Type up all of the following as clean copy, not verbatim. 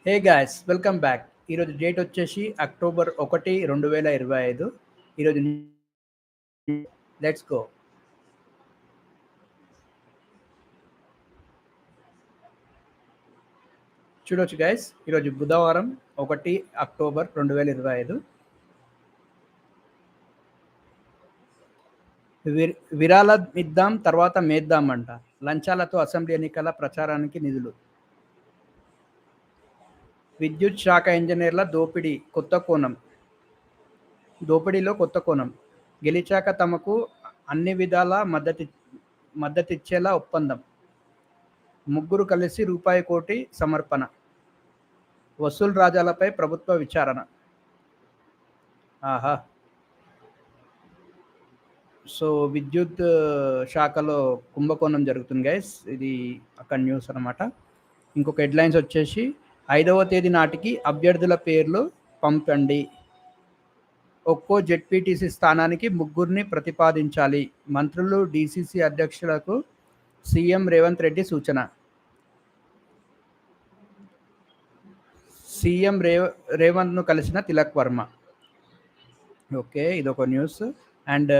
Hey guys welcome back. ఈరోజు date వచ్చేసి October 1, 2025. ఈరోజు లెట్స్ గో. చూడొచ్చు గాయ్స్, ఈరోజు బుధవారం 1 అక్టోబర్ 2025. విరాళమిద్దాం తర్వాత మేద్దాం అంట. లంచాలతో అసెంబ్లీ ఎన్నికల ప్రచారానికి నిధులు. విద్యుత్ శాఖ ఇంజనీర్ల దోపిడీలో కొత్త కోణం. గెలిచాక తమకు అన్ని విధాలా మద్దతిచ్చేలా ఒప్పందం. ముగ్గురు కలిసి రూపాయి కోటి సమర్పణ. వసూలు రాజాలపై ప్రభుత్వ విచారణ. ఆహా. సో విద్యుత్ శాఖలో కుంభకోణం జరుగుతుంది గైస్. ఇది అక్కడ న్యూస్ అనమాట. ఇంకొక హెడ్లైన్స్ వచ్చేసి 5వ తేదీ నాటికి అభ్యర్థుల పేర్లు పంపండి. ఒక్కో జెడ్పీటీసీ స్థానానికి ముగ్గురిని ప్రతిపాదించాలి. మంత్రులు, డీసీసీ అధ్యక్షులకు సీఎం రేవంత్ రెడ్డి సూచన. సీఎం రేవంత్ను కలిసిన తిలక్ వర్మ. ఓకే, ఇదొక న్యూస్. అండ్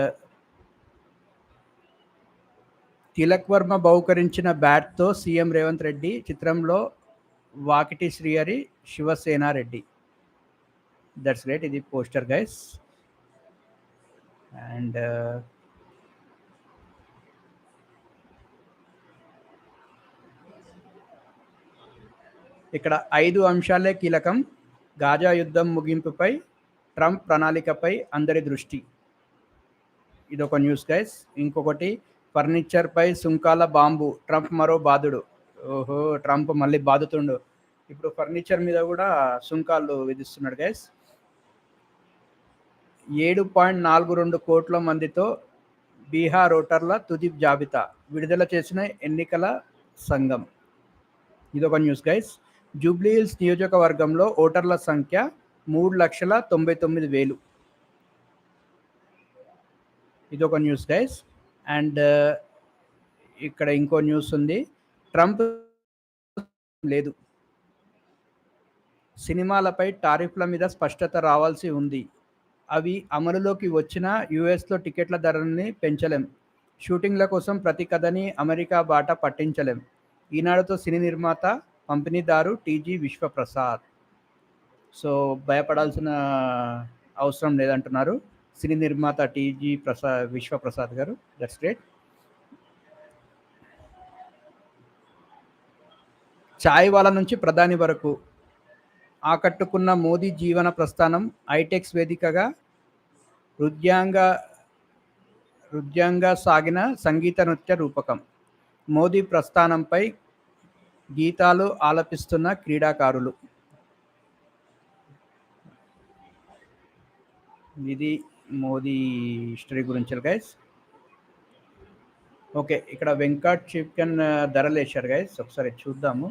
తిలక్ వర్మ బహుకరించిన బ్యాట్తో సీఎం రేవంత్ రెడ్డి చిత్రంలో వాకిటి శ్రీహరి, శివసేనారెడ్డి. That's great. ఇది పోస్టర్ గైస్. అండ్ ఇక్కడ 5 అంశాలే కీలకం. గాజా యుద్ధం ముగింపుపై ట్రంప్ ప్రణాళికపై అందరి దృష్టి. ఇదొక న్యూస్ గైస్. ఇంకొకటి, ఫర్నిచర్పై సుంకాల బాంబు, ట్రంప్ మరో బాధుడు. ఓహో, ట్రంప్ మళ్ళీ బాధుతుండు. ఇప్పుడు ఫర్నిచర్ మీద కూడా సుంకాలు విధిస్తున్నాడు గైస్. 7.42 కోట్ల మందితో బీహార్ ఓటర్ల తుది జాబితా విడుదల చేసిన ఎన్నికల సంఘం. ఇదొక న్యూస్ గైస్. జూబ్లీహిల్స్ నియోజకవర్గంలో ఓటర్ల సంఖ్య 3,99,000. ఇదొక న్యూస్ గైస్. అండ్ ఇక్కడ ఇంకో న్యూస్ ఉంది. ట్రంప్ లేదు, సినిమాలపై టారిఫ్ల మీద స్పష్టత రావాల్సి ఉంది. అవి అమలులోకి వచ్చినా యూఎస్లో టికెట్ల ధరల్ని పెంచలేం. షూటింగ్ల కోసం ప్రతి కథని అమెరికా బాట పట్టించలేం. ఈనాడుతో సినీ నిర్మాత, పంపిణీదారు టీజీ విశ్వప్రసాద్. సో భయపడాల్సిన అవసరం లేదంటున్నారు సినీ నిర్మాత టీజీ విశ్వప్రసాద్ గారు. That's great. చాయ్ వాళ్ళ నుంచి ప్రధాని వరకు ఆకట్టుకున్న మోదీ జీవన ప్రస్థానం. ఐటెక్స్ వేదికగా హృద్యంగా సాగిన సంగీత నృత్య రూపకం. మోదీ ప్రస్థానంపై గీతాలు ఆలపిస్తున్న క్రీడాకారులు. ఇది మోదీ హిస్టరీ గురించి గైస్. ఓకే, ఇక్కడ వెంకట్ చికెన్ ధరలు వేశారు గైస్, ఒకసారి చూద్దాము.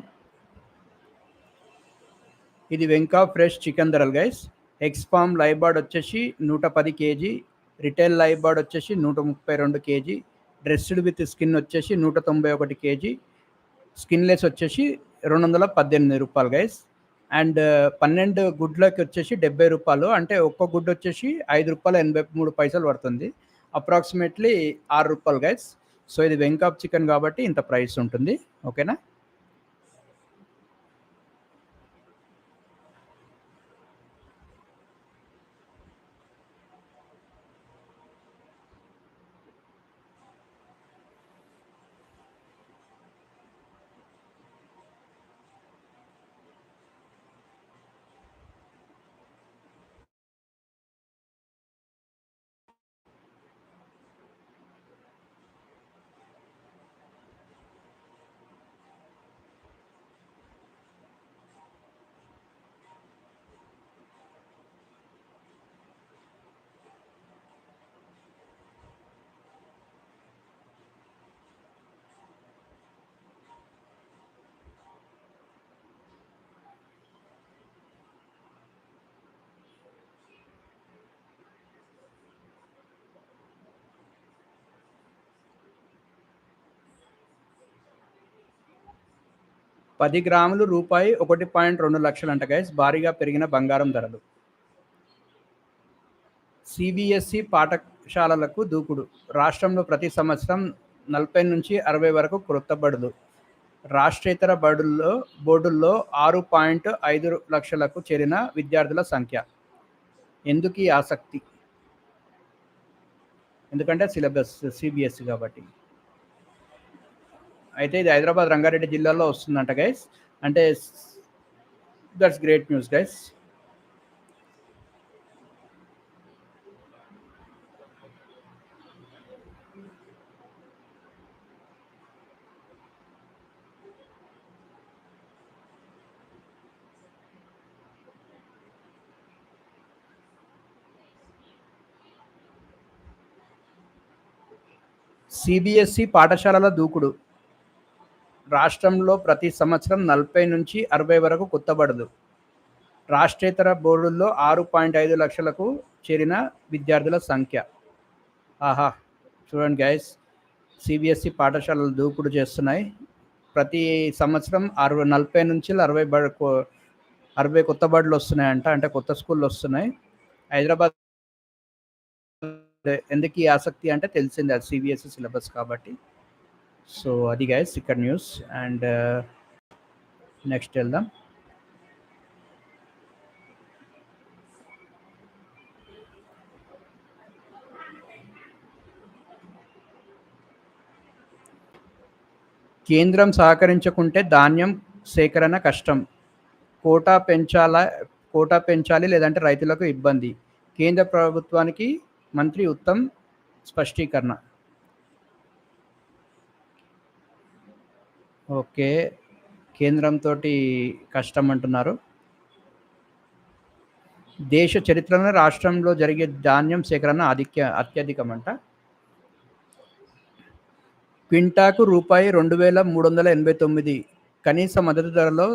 ఇది వెంకా ఫ్రెష్ చికెన్ ధరలు guys. Eggs farm live bird వచ్చేసి 110 కేజీ, రిటైల్ లైవ్ బర్డ్ వచ్చేసి 132 కేజీ, డ్రెస్డ్ విత్ స్కిన్ వచ్చేసి 191 కేజీ, స్కిన్లెస్ వచ్చేసి 218 రూపాయలు గైస్. అండ్ 12 గుడ్లకి వచ్చేసి 70 రూపాయలు. అంటే ఒక్క గుడ్డు వచ్చేసి 5 రూపాయల 83 పైసలు పడుతుంది. అప్రాక్సిమేట్లీ 6 రూపాయలు గైస్. సో ఇది వెంకాప్ చికెన్ కాబట్టి ఇంత ప్రైస్ ఉంటుంది. ఓకేనా. 10 గ్రాములు రూపాయి 1.2 లక్షలంట గైస్. భారీగా పెరిగిన బంగారం ధరలు. సిబిఎస్ఈ పాఠశాలలకు దూకుడు. రాష్ట్రంలో ప్రతి సంవత్సరం 40 నుంచి 60 వరకు కొత్త బడులు. రాష్ట్రేతర బోర్డుల్లో 6.5 లక్షలకు చేరిన విద్యార్థుల సంఖ్య. ఎందుకు ఈ ఆసక్తి? ఎందుకంటే సిలబస్ సిబిఎస్ఈ కాబట్టి. అయితే ఇది హైదరాబాద్ రంగారెడ్డి జిల్లాలో వస్తుందంట గైస్. అంటే that's great news guys. CBSE పాఠశాలల దూకుడు. రాష్ట్రంలో ప్రతి సంవత్సరం 40 నుంచి 60 వరకు కొత్త బడులు. రాష్ట్రేతర బోర్డుల్లో 6.5 లక్షలకు చేరిన విద్యార్థుల సంఖ్య. ఆహా, చూడండి గైస్, సిబిఎస్ఈ పాఠశాలలు దూకుడు చేస్తున్నాయి. ప్రతి సంవత్సరం 40 నుంచి 60 కొత్త బడులు వస్తున్నాయంట. అంటే కొత్త స్కూళ్ళు వస్తున్నాయి హైదరాబాద్. ఎందుకు ఈ ఆసక్తి అంటే తెలిసింది, అది సిబిఎస్ఈ సిలబస్ కాబట్టి. సో అది గైస్ ఇక్కడ న్యూస్. అండ్ నెక్స్ట్ వెళ్దాం. కేంద్రం సహకరించకుంటే ధాన్యం సేకరణ కష్టం. కోటా పెంచాలి లేదంటే రైతులకు ఇబ్బంది. కేంద్ర ప్రభుత్వానికి మంత్రి ఉత్తమ్ స్పష్టీకరణ. ఓకే, కేంద్రంతో కష్టం అంటున్నారు. దేశ చరిత్రలో రాష్ట్రంలో జరిగే ధాన్యం సేకరణ అత్యధికమంట. క్వింటాకు రూపాయి 2,389. కనీస మద్దతు ధరలో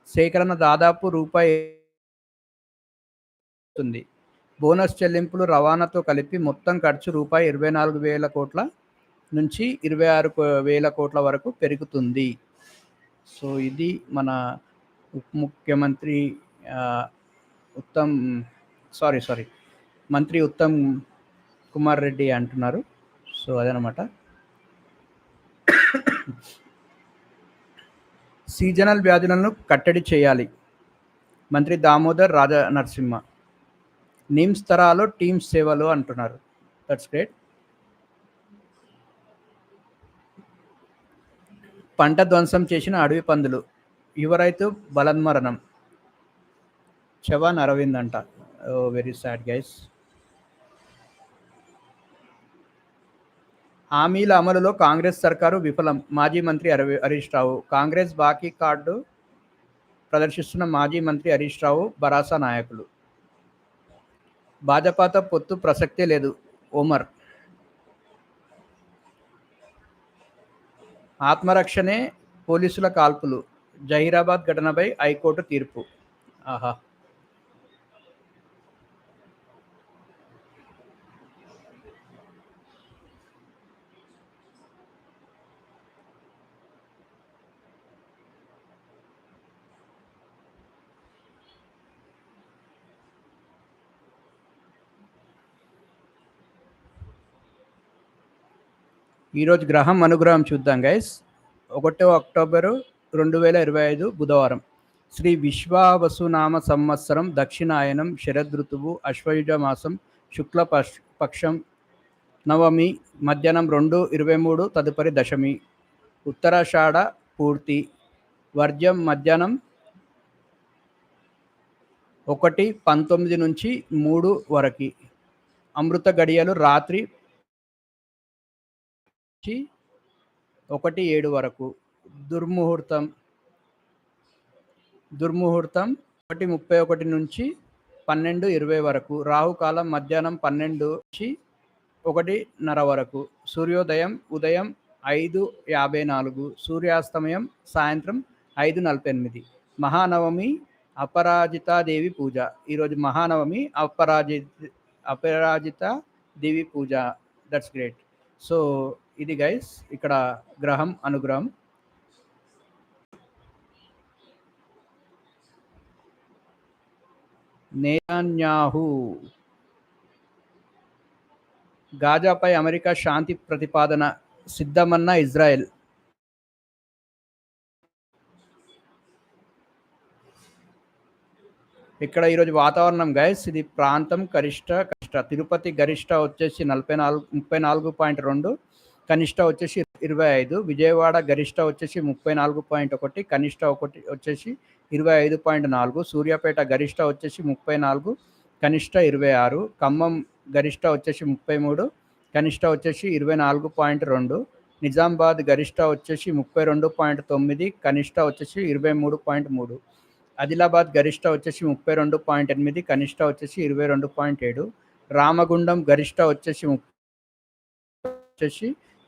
సేకరణ దాదాపు రూపాయి. బోనస్ చెల్లింపులు రవాణాతో కలిపి మొత్తం ఖర్చు రూపాయి 24,000 కోట్ల నుంచి 26,000 కోట్ల వరకు పెరుగుతుంది. సో ఇది మన ఉప ముఖ్యమంత్రి మంత్రి ఉత్తమ్ కుమార్ రెడ్డి అంటున్నారు. సో అదనమాట. సీజనల్ వ్యాధులను కట్టడి చేయాలి. మంత్రి దామోదర్ రాజనరసింహ. నిమ్స్ తరాలో టీమ్స్ సేవలు అంటున్నారు. That's great. పంట ధ్వంసం చేసిన అడవి పందులు. యువ రైతు బలన్మరణం. చవాన్ అరవింద్ అంట. Very sad guys. హామీల అమలులో కాంగ్రెస్ సర్కారు విఫలం. మాజీ మంత్రి హరీష్ రావు. కాంగ్రెస్ బాకీ కార్డు ప్రదర్శిస్తున్న మాజీ మంత్రి హరీష్ రావు, భరాసా నాయకులు. భాజపాతో పొత్తు ప్రసక్తే లేదు. ఒమర్. ఆత్మరక్షణే పోలీసుల కాల్పులు. జహీరాబాద్ ఘటనపై హైకోర్టు తీర్పు. ఆహా, ఈరోజు గ్రహం అనుగ్రహం చూద్దాం గైస్. 1 అక్టోబరు 2025 బుధవారం. శ్రీ విశ్వావసునామ సంవత్సరం, దక్షిణాయనం, శరదృతువు, అశ్వయుజ మాసం, శుక్ల పక్షం, నవమి, మధ్యాహ్నం 2:23, తదుపరి దశమి. ఉత్తరాషాఢ పూర్తి. వర్జ్యం మధ్యాహ్నం 1:19 నుంచి 3 వరకు. అమృత గడియలు రాత్రి 1:07 వరకు. దుర్ముహూర్తం 1:31 నుంచి 12:20 వరకు. రాహుకాలం మధ్యాహ్నం 12 నుంచి 1:30 వరకు. సూర్యోదయం ఉదయం 5:54. సూర్యాస్తమయం సాయంత్రం 5:48. మహానవమి అపరాజితాదేవి పూజ. ఈరోజు మహానవమి, అపరాజితాదేవి పూజ. That's great. సో ఇది గైస్ ఇక్కడ గ్రహం అనుగ్రహం. నేతన్యాహు గాజాపై అమెరికా శాంతి ప్రతిపాదన సిద్ధమన్న ఇజ్రాయెల్. ఇక్కడ ఈరోజు వాతావరణం గైస్, ఇది ప్రాంతం కనిష్ట తిరుపతి గరిష్ట వచ్చేసి 34.2, కనిష్ట వచ్చేసి 25. విజయవాడ గరిష్ట వచ్చేసి 34.1, కనిష్ట ఒకటి వచ్చేసి 25.4. సూర్యాపేట గరిష్ట వచ్చేసి 34, కనిష్ట 26. ఖమ్మం గరిష్ట వచ్చేసి 33, కనిష్ట వచ్చేసి 24.2. నిజామాబాద్ గరిష్ట వచ్చేసి 32.9, కనిష్ట వచ్చేసి 23.3. ఆదిలాబాద్ గరిష్ట వచ్చేసి 32.8, కనిష్ట వచ్చేసి 22.7. రామగుండం గరిష్ట వచ్చేసి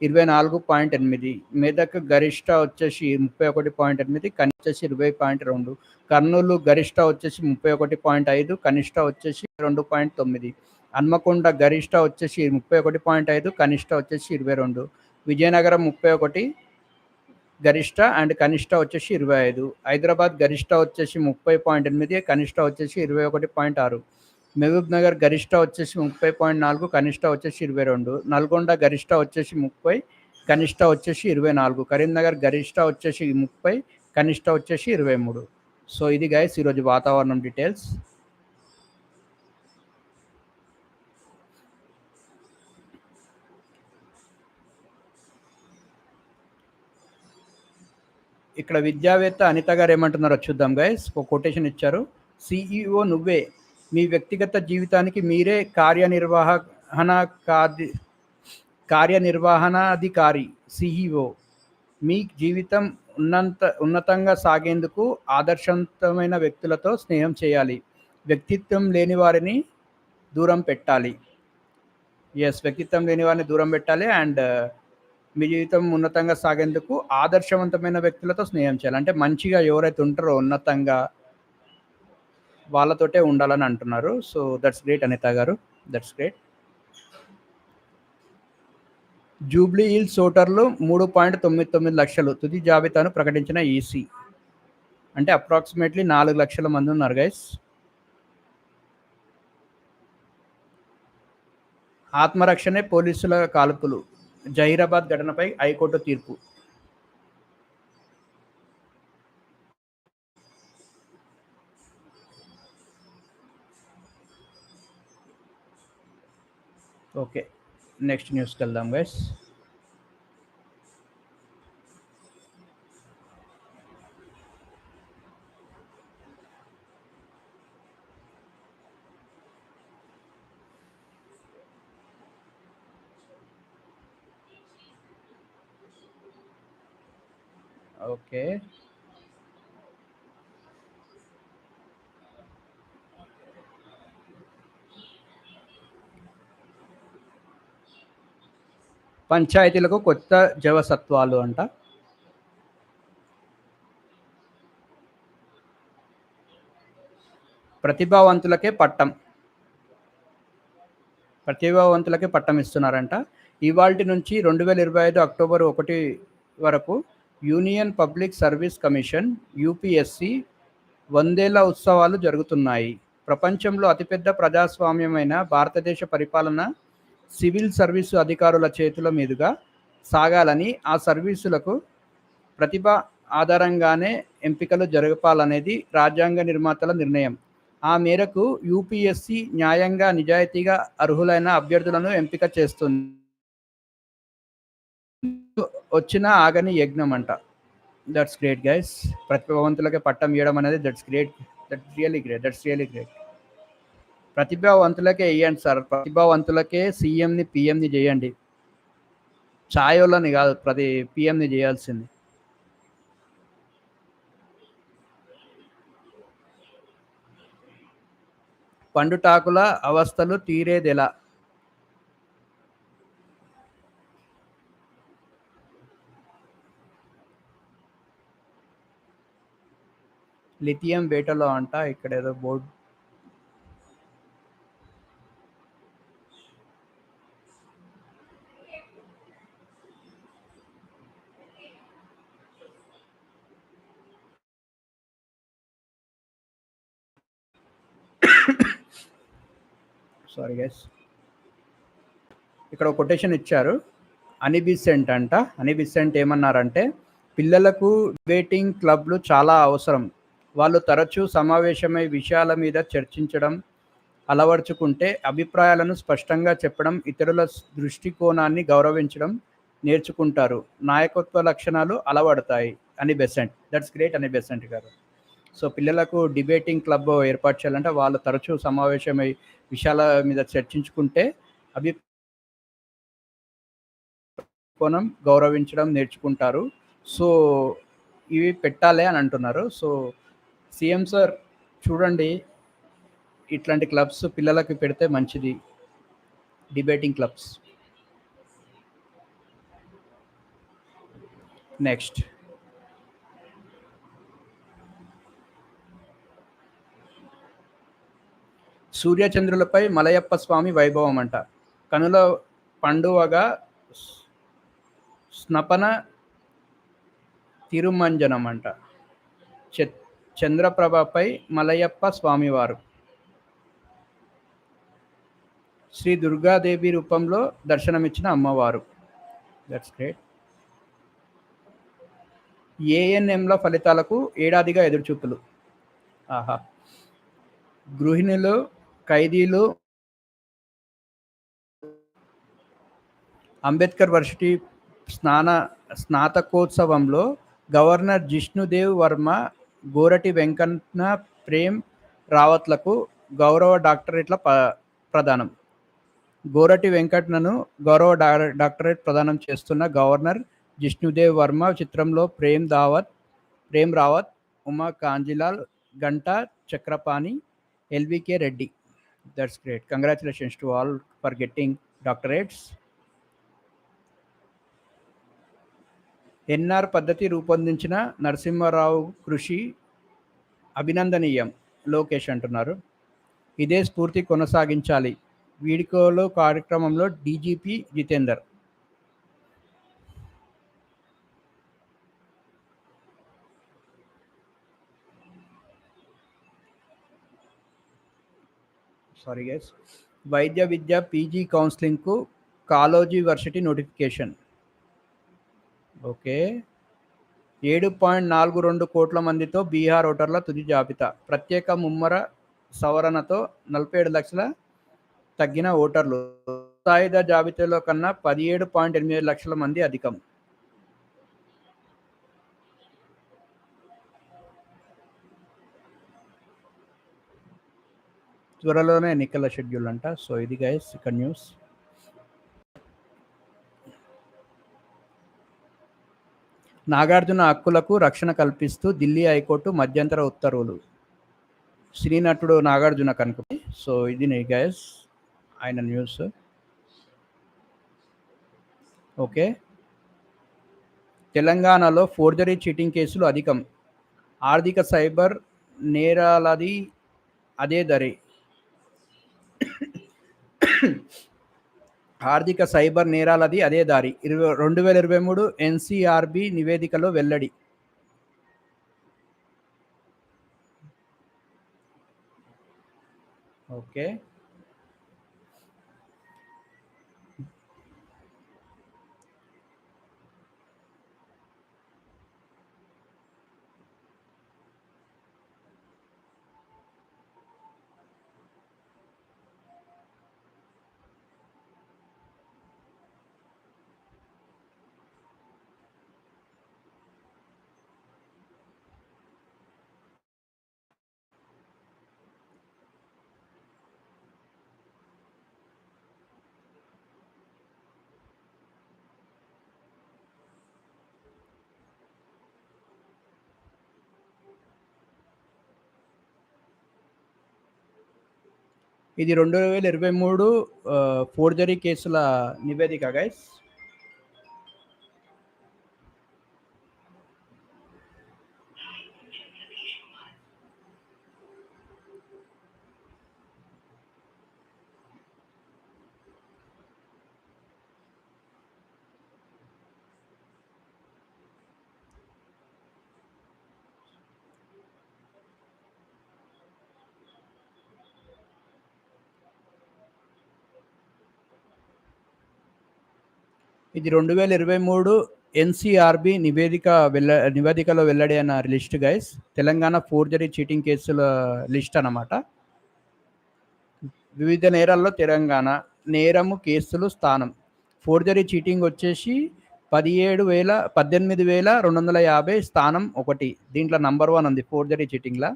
24.8. మెదక్ గరిష్ట వచ్చేసి 31.8, కనిష్ట వచ్చేసి 20.2. కర్నూలు గరిష్ట వచ్చేసి 31.5, కనిష్ట వచ్చేసి 2.9. హన్మకొండ గరిష్ట వచ్చేసి 31.5, కనిష్ట వచ్చేసి 22. విజయనగరం 31 గరిష్ట అండ్ కనిష్ట వచ్చేసి 25. హైదరాబాద్ గరిష్ట వచ్చేసి 30.8, కనిష్ట వచ్చేసి 21.6. మహబూబ్ నగర్ గరిష్ట వచ్చేసి 30.4, కనిష్ట వచ్చేసి 22. నల్గొండ గరిష్ట వచ్చేసి 30, కనిష్ట వచ్చేసి 24. కరీంనగర్ గరిష్ట వచ్చేసి 30, కనిష్ట వచ్చేసి 23. సో ఇది గైస్ ఈరోజు వాతావరణం డీటెయిల్స్. ఇక్కడ విద్యావేత్త అనిత గారు ఏమంటున్నారో చూద్దాం గైస్. ఒక కొటేషన్ ఇచ్చారు. సిఇఓ నువ్వే, మీ వ్యక్తిగత జీవితానికి మీరే కార్యనిర్వహణాధికారి. సిఇఓ మీ జీవితం ఉన్నతంగా సాగేందుకు ఆదర్శవంతమైన వ్యక్తులతో స్నేహం చేయాలి. వ్యక్తిత్వం లేని వారిని దూరం పెట్టాలి. వ్యక్తిత్వం లేని వారిని దూరం పెట్టాలి. అండ్ మీ జీవితం ఉన్నతంగా సాగేందుకు ఆదర్శవంతమైన వ్యక్తులతో స్నేహం చేయాలి. అంటే మంచిగా ఎవరైతే ఉంటారో ఉన్నతంగా వాళ్ళతోటే ఉండాలని అంటున్నారు. సో దట్స్ గ్రేట్ అనిత గారు, దట్స్ గ్రేట్. జూబ్లీ హిల్స్ ఓటర్లు 3.99 లక్షలు తుది జాబితాను ప్రకటించిన ఈసీ. అంటే అప్రాక్సిమేట్లీ 4 లక్షల మంది ఉన్నారు గైస్. ఆత్మరక్షణే పోలీసుల కాల్పులు, జహీరాబాద్ ఘటనపై హైకోర్టు తీర్పు. ఓకే, నెక్స్ట్ న్యూస్కి వెళ్దాం గైస్. ఓకే, పంచాయతీలకు కొత్త జవసత్వాలు అంట. ప్రతిభావంతులకే పట్టం ఇస్తున్నారంట. ఇవాల్టి నుంచి 2025 అక్టోబర్ 1 వరకు Union Public Service Commission UPSC 100ేళ్ల ఉత్సవాలు జరుగుతున్నాయి. ప్రపంచంలో అతిపెద్ద ప్రజాస్వామ్యమైన భారతదేశ పరిపాలన సివిల్ సర్వీసు అధికారుల చేతుల మీదుగా సాగాలని, ఆ సర్వీసులకు ప్రతిభ ఆధారంగానే ఎంపికలు జరపాలనేది రాజ్యాంగ నిర్మాతల నిర్ణయం. ఆ మేరకు యూపీఎస్సి న్యాయంగా నిజాయితీగా అర్హులైన అభ్యర్థులను ఎంపిక చేస్తుంది. వచ్చిన ఆగని యజ్ఞం అంట. That's great guys. ప్రతిభావంతులకే పట్టం ఇవ్వడం అనేది that's great, that's really great. ప్రతిభావంతులకే ఇవ్వండి సార్, ప్రతిభావంతులకే సీఎంని పిఎంని చేయండి. ఛాయోలని కాదు, పిఎంని చేయాల్సింది. పండుటాకుల అవస్థలు తీరేదెలా? లిథియం వేటలో అంట. ఇక్కడ ఏదో బోర్డు. సారీ గైస్, ఇక్కడ ఒక కొటేషన్ ఇచ్చారు. అనిబిసెంట్ అంట. అనిబిసెంట్ ఏమన్నారంటే, పిల్లలకు డిబేటింగ్ క్లబ్లు చాలా అవసరం. వాళ్ళు తరచూ సమావేశమై విషయాల మీద చర్చించడం అలవర్చుకుంటే, అభిప్రాయాలను స్పష్టంగా చెప్పడం, ఇతరుల దృష్టికోణాన్ని గౌరవించడం నేర్చుకుంటారు. నాయకత్వ లక్షణాలు అలవడతాయి అని బెసెంట్. దట్స్ గ్రేట్ అని బెసెంట్ గారు. సో పిల్లలకు డిబేటింగ్ క్లబ్ ఏర్పాటు చేయాలంటే వాళ్ళు తరచూ సమావేశమై విషయాల మీద చర్చించుకుంటే అభికోణం గౌరవించడం నేర్చుకుంటారు. సో ఇవి పెట్టాలి అని అంటున్నారు. సో సీఎం సార్ చూడండి, ఇట్లాంటి క్లబ్స్ పిల్లలకి పెడితే మంచిది, డిబేటింగ్ క్లబ్స్. నెక్స్ట్, సూర్యచంద్రులపై మలయప్ప స్వామి వైభవం అంట. కనుల పండువగా స్నపన తిరుమంజనం అంట. చంద్రప్రభపై మలయప్ప స్వామివారు శ్రీ దుర్గాదేవి రూపంలో దర్శనమిచ్చిన అమ్మవారు. That's great. ఏఎన్ఎంల ఫలితాలకు ఏడాదిగా ఎదురుచూపులు. ఆహా. గృహిణులు, ఖైదీలు అంబేద్కర్ వర్సిటీ స్నాతకోత్సవంలో గవర్నర్ జిష్ణుదేవ్ వర్మ, గోరటి వెంకన్న ప్రేమ్ రావత్లకు గౌరవ డాక్టరేట్ల ప్రదానం. గోరటి వెంకట్నను గౌరవ డాక్టరేట్ ప్రదానం చేస్తున్న గవర్నర్ జిష్ణుదేవ్ వర్మ చిత్రంలో Prem Rawat, Uma Kanjilal, Ganta Chakrapani, LVK Reddy. That's great. Congratulations to all for getting doctorates. NR పద్ధతి రూపొందించిన నరసింహారావు కృషి అభినందనీయం, లోకేష్ అంటున్నారు. ఇదే స్ఫూర్తి కొనసాగించాలి. వీడ్కోలు కార్యక్రమంలో డీజీపీ జితేందర్. Sorry guys. వైద్య విద్య పీజీ కౌన్సిలింగ్కు కాలోజీ వర్సిటీ నోటిఫికేషన్. ఓకే. 7.42 కోట్ల మందితో బీహార్ ఓటర్ల తుది జాబితా. ప్రత్యేక ముమ్మర సవరణతో 47 లక్షల తగ్గిన ఓటర్లు. సాయుధ జాబితాలో కన్నా 17.8 లక్షల మంది అధికం. త్వరలోనే ఎన్నికల షెడ్యూల్ అంట. సో ఇది గైస్ ఇక్కడ న్యూస్. నాగార్జున హక్కులకు రక్షణ కల్పిస్తూ ఢిల్లీ హైకోర్టు మధ్యంతర ఉత్తర్వులు. సినీ నటుడు నాగార్జున కనుక. సో ఇది గైస్ ఆయన న్యూస్. ఓకే. తెలంగాణలో ఫోర్జరీ చీటింగ్ కేసులు అధికం. ఆర్థిక సైబర్ నేరాలది అదే దరి. ఆర్థిక సైబర్ నేరాలది అదే దారి. 2023 ఎన్సీఆర్బీ నివేదికలో వెల్లడి. ఓకే. ఇది 2023 ఫోర్జరీ కేసుల నివేదిక గైస్. ఇది 2023 ఎన్సీఆర్బి నివేదికలో వెల్లడి అయిన list guys. Telangana forgery cheating కేసుల లిస్ట్ అన్నమాట. వివిధ నేరాల్లో తెలంగాణ నేరము కేసులు స్థానం. ఫోర్జరీ చీటింగ్ వచ్చేసి 18,250 స్థానం 1. దీంట్లో నంబర్ 1 ఉంది ఫోర్జరీ చీటింగ్లో.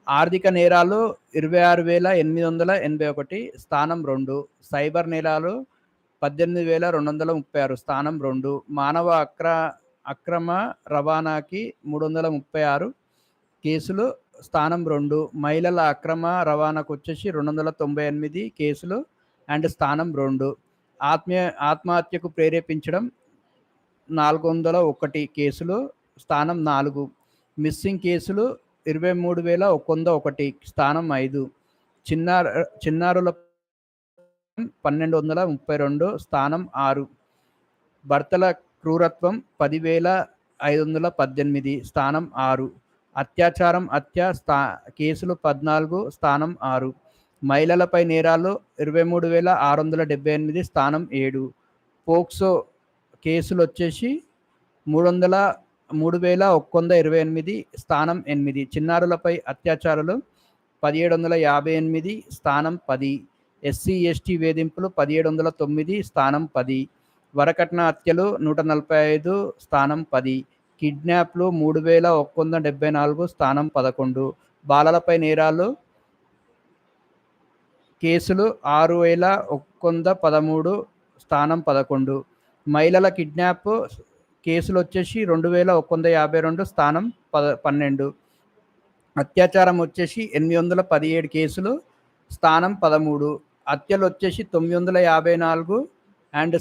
ఆర్థిక నేరాలు 26,881 స్థానం 2. సైబర్ నేరాలు 18,236 స్థానం 2. మానవ అక్రమ రవాణాకి 336 కేసులు స్థానం 2. మహిళల అక్రమ రవాణాకు వచ్చేసి 298 కేసులు అండ్ స్థానం 2. ఆత్మహత్యకు ప్రేరేపించడం 401 కేసులు స్థానం 4. మిస్సింగ్ కేసులు 23,101 స్థానం 5. చిన్నారుల 1,232 స్థానం 6. భర్తల క్రూరత్వం 10,518 స్థానం 6. అత్యాచారం కేసులు 14 స్థానం 6. మహిళలపై నేరాలు 23,678 స్థానం 7. పోక్సో కేసులు వచ్చేసి 3,128 స్థానం 8. చిన్నారులపై అత్యాచారాలు 1,758 స్థానం 10. ఎస్సీ ఎస్టీ వేధింపులు 1,709 స్థానం 10. వరకట్న హత్యలు 145 స్థానం 10. కిడ్నాప్లు 3,174 స్థానం 11. బాలలపై నేరాలు కేసులు 6,113 స్థానం 11. మహిళల కిడ్నాప్ కేసులు వచ్చేసి 2,152 స్థానం 12. అత్యాచారం వచ్చేసి 817 కేసులు స్థానం 13. హత్యలు వచ్చేసి 954 అండ్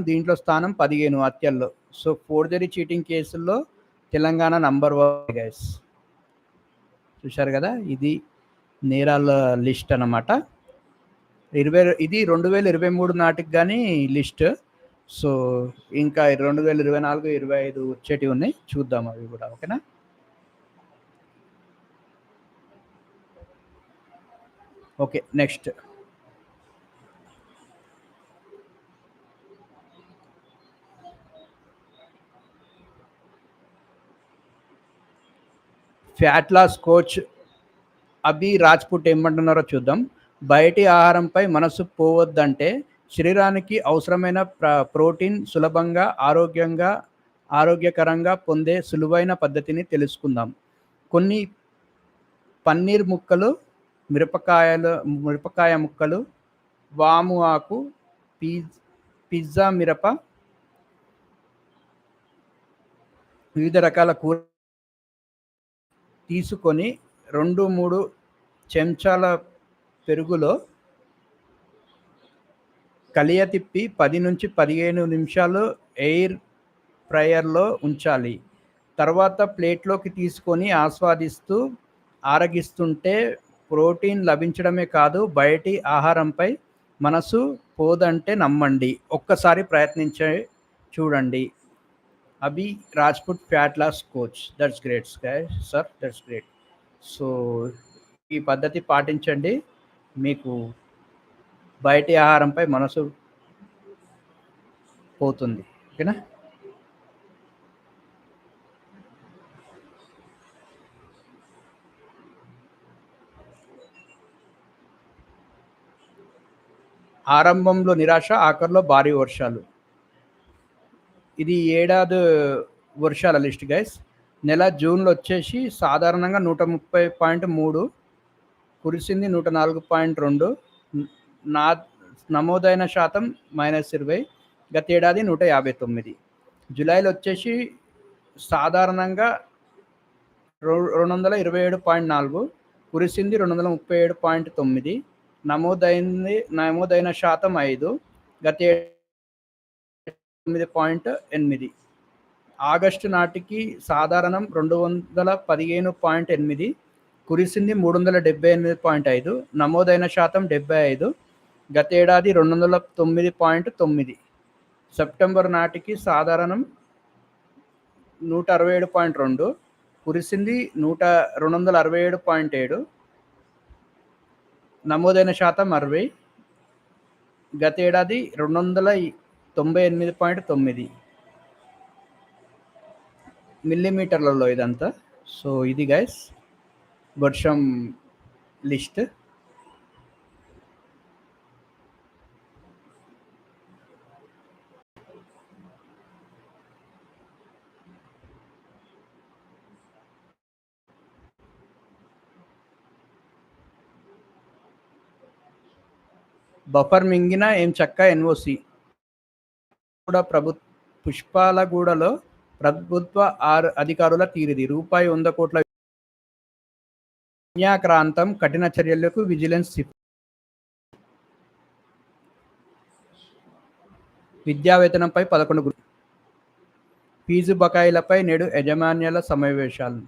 దీంట్లో స్థానం 15 హత్యల్లో. సో ఫోర్జరీ చీటింగ్ కేసుల్లో తెలంగాణ నంబర్ 1 గైస్. చూశారు కదా, ఇది నేరాల లిస్ట్ అన్నమాట. ఇది 2023 నాటికి కానీ లిస్ట్. సో ఇంకా 2024, 25 వచ్చేటివి ఉన్నాయి, చూద్దాం అవి కూడా. ఓకేనా. Okay, next fat loss coach Abhi Rajput ఏమంటున్నారో చూద్దాం. బయటి ఆహారంపై మనసు పోవద్దంటే శరీరానికి అవసరమైన ప్రోటీన్ సులభంగా ఆరోగ్యకరంగా పొందే సులువైన పద్ధతిని తెలుసుకుందాం. కొన్ని పన్నీర్ ముక్కలు, మిరపకాయ ముక్కలు, వాము ఆకు, పిజ్జా మిరప, వివిధ రకాల కూర తీసుకొని 2-3 చెంచాల పెరుగులో కలియతిప్పి 10 నుంచి 15 నిమిషాలు ఎయిర్ ఫ్రైయర్లో ఉంచాలి. తర్వాత ప్లేట్లోకి తీసుకొని ఆస్వాదిస్తూ ఆరగిస్తుంటే ప్రోటీన్ లభించడమే కాదు, బయటి ఆహారంపై మనసు పోదంటే నమ్మండి, ఒక్కసారి ప్రయత్నించి చూడండి. Abhi Rajput fat loss coach. That's great sir, that's great. So ఈ పద్ధతి పాటించండి, మీకు బయటి ఆహారంపై మనసు పోతుంది. ఓకేనా. ఆరంభంలో నిరాశ, ఆఖరిలో భారీ వర్షాలు. ఇది ఏడాది వర్షాల లిస్ట్ గైస్. నెల జూన్లో వచ్చేసి సాధారణంగా 130.3 కురిసింది, 104.2. నమోదైన శాతం -20. గత ఏడాది 159. జూలైలో వచ్చేసి సాధారణంగా 227.4 కురిసింది, 237.9. నమోదైన శాతం 5. గత 9.8. ఆగస్టు నాటికి సాధారణం 215.8 కురిసింది, 378.5. నమోదైన శాతం 75. గత ఏడాది 209.9. సెప్టెంబర్ నాటికి సాధారణం 167.2 కురిసింది, 267.7. నమోదైన శాతం 60. గత ఏడాది 98.9 మిల్లీమీటర్లలో ఇదంతా. సో ఇది గైస్ వర్షం లిస్ట్. బఫర్ మింగిన ఏం చక్క ఎన్ఓసి కూడా పుష్పాలగూడలో ప్రభుత్వ అధికారుల తీరిది. రూపాయి 100 కోట్ల విన్యాక్రాంతం, కఠిన చర్యలకు విజిలెన్స్ విద్యా వేతనంపై 11 ఫీజు బకాయిలపై నేడు యాజమాన్యాల సమావేశాలు.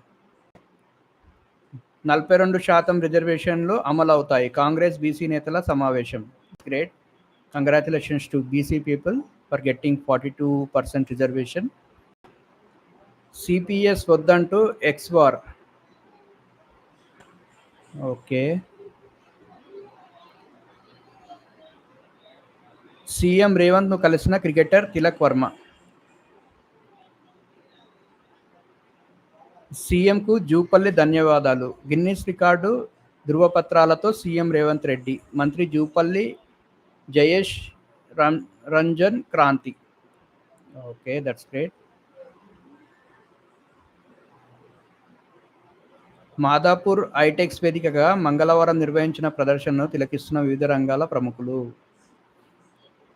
42% రిజర్వేషన్లు అమలవుతాయి. కాంగ్రెస్ బీసీ నేతల సమావేశం. Great, congratulations to BC people for getting 42% reservation. CPS వద్దంటూ ఎక్స్వార్. ఓకే, సీఎం రేవంత్ను కలిసిన క్రికెటర్ తిలక్ వర్మ. సీఎంకు జూపల్లి ధన్యవాదాలు. గిన్నిస్ రికార్డు ధృవపత్రాలతో సీఎం రేవంత్ రెడ్డి. మంత్రి Jupally Jayesh Ranjan Kranti. Okay, that's great. Madhapur HITEX వేదికగా మంగళవారం నిర్వహించిన ప్రదర్శనను తిలకిస్తున్న వివిధ రంగాల ప్రముఖులు.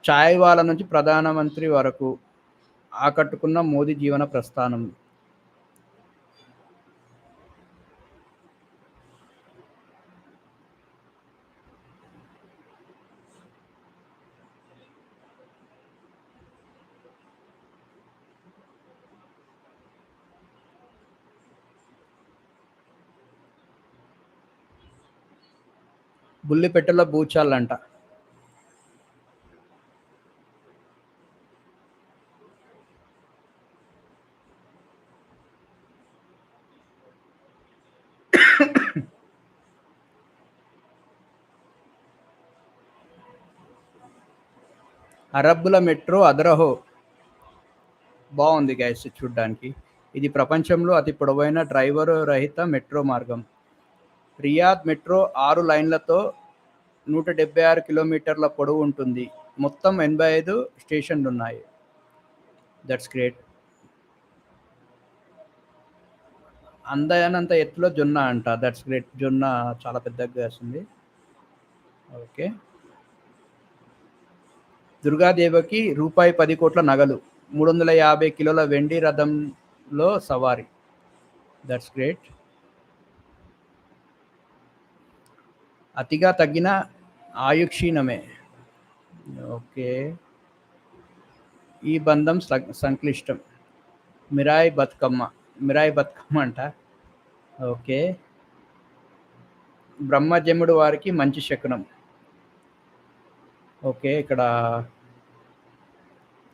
చాయ్ వాలా నుంచి ప్రధానమంత్రి వరకు ఆకట్టుకున్న మోదీ జీవన ప్రస్థానం. బుల్లిపెట్టలో బూచాలంట. అరబ్బుల మెట్రో అదరహో. బాగుంది గైస్ చూడ్డానికి. ఇది ప్రపంచంలో అతి పొడవైన డ్రైవర్ రహిత మెట్రో మార్గం. రియాద్ మెట్రో 6 లైన్లతో 176 కిలోమీటర్ల పొడవు ఉంటుంది. మొత్తం 85 స్టేషన్లున్నాయి. That's great. అందనంత ఎత్తులో జొన్న అంట. That's great. జొన్న చాలా పెద్దగా వస్తుంది. ఓకే, దుర్గాదేవికి రూపాయి 10 కోట్ల నగలు, 350 కిలోల వెండి రథంలో సవారీ. That's great. అతిగా తగ్గిన ఆయుక్షీణమే. ఓకే, ఈ బంధం సంక్లిష్టం. మిరాయి బతుకమ్మ అంట. ఓకే, బ్రహ్మజముడు వారికి మంచి శకునం. ఓకే, ఇక్కడ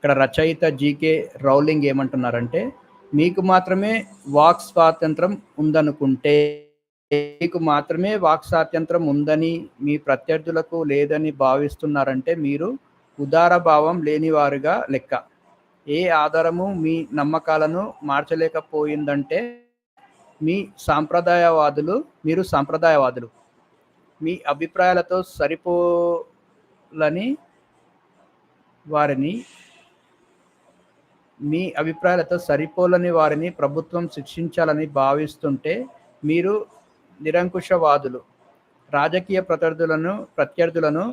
రచయిత జీకే రౌలింగ్ ఏమంటున్నారంటే, మీకు మాత్రమే వాక్ స్వాతంత్రం ఉందని మీ ప్రత్యర్థులకు లేదని భావిస్తున్నారంటే మీరు ఉదారభావం లేనివారుగా లెక్క. ఏ ఆధారము మీ నమ్మకాలను మార్చలేకపోయిందంటే మీరు సాంప్రదాయవాదులు. మీ అభిప్రాయాలతో సరిపోలని వారిని ప్రభుత్వం శిక్షించాలని భావిస్తుంటే మీరు నిరంకుశవాదులు. రాజకీయ ప్రత్యర్థులను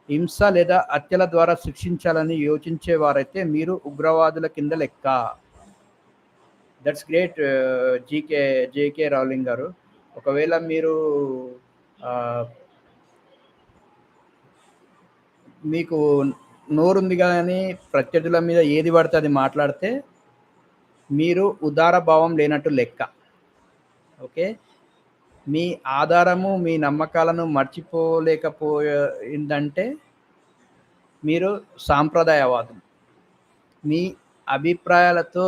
హింస లేదా హత్యల ద్వారా శిక్షించాలని యోచించేవారైతే మీరు ఉగ్రవాదుల కింద లెక్క. దట్స్ గ్రేట్ జేకే రౌలింగ్ గారు. ఒకవేళ మీరు మీకు నోరుంది కానీ ప్రత్యర్థుల మీద ఏది పడితే అది మాట్లాడితే మీరు ఉదారభావం లేనట్టు లెక్క. ఓకే, మీ ఆధారము మీ నమ్మకాలను మర్చిపోలేకపోయిందంటే మీరు సాంప్రదాయవాదులు. మీ అభిప్రాయాలతో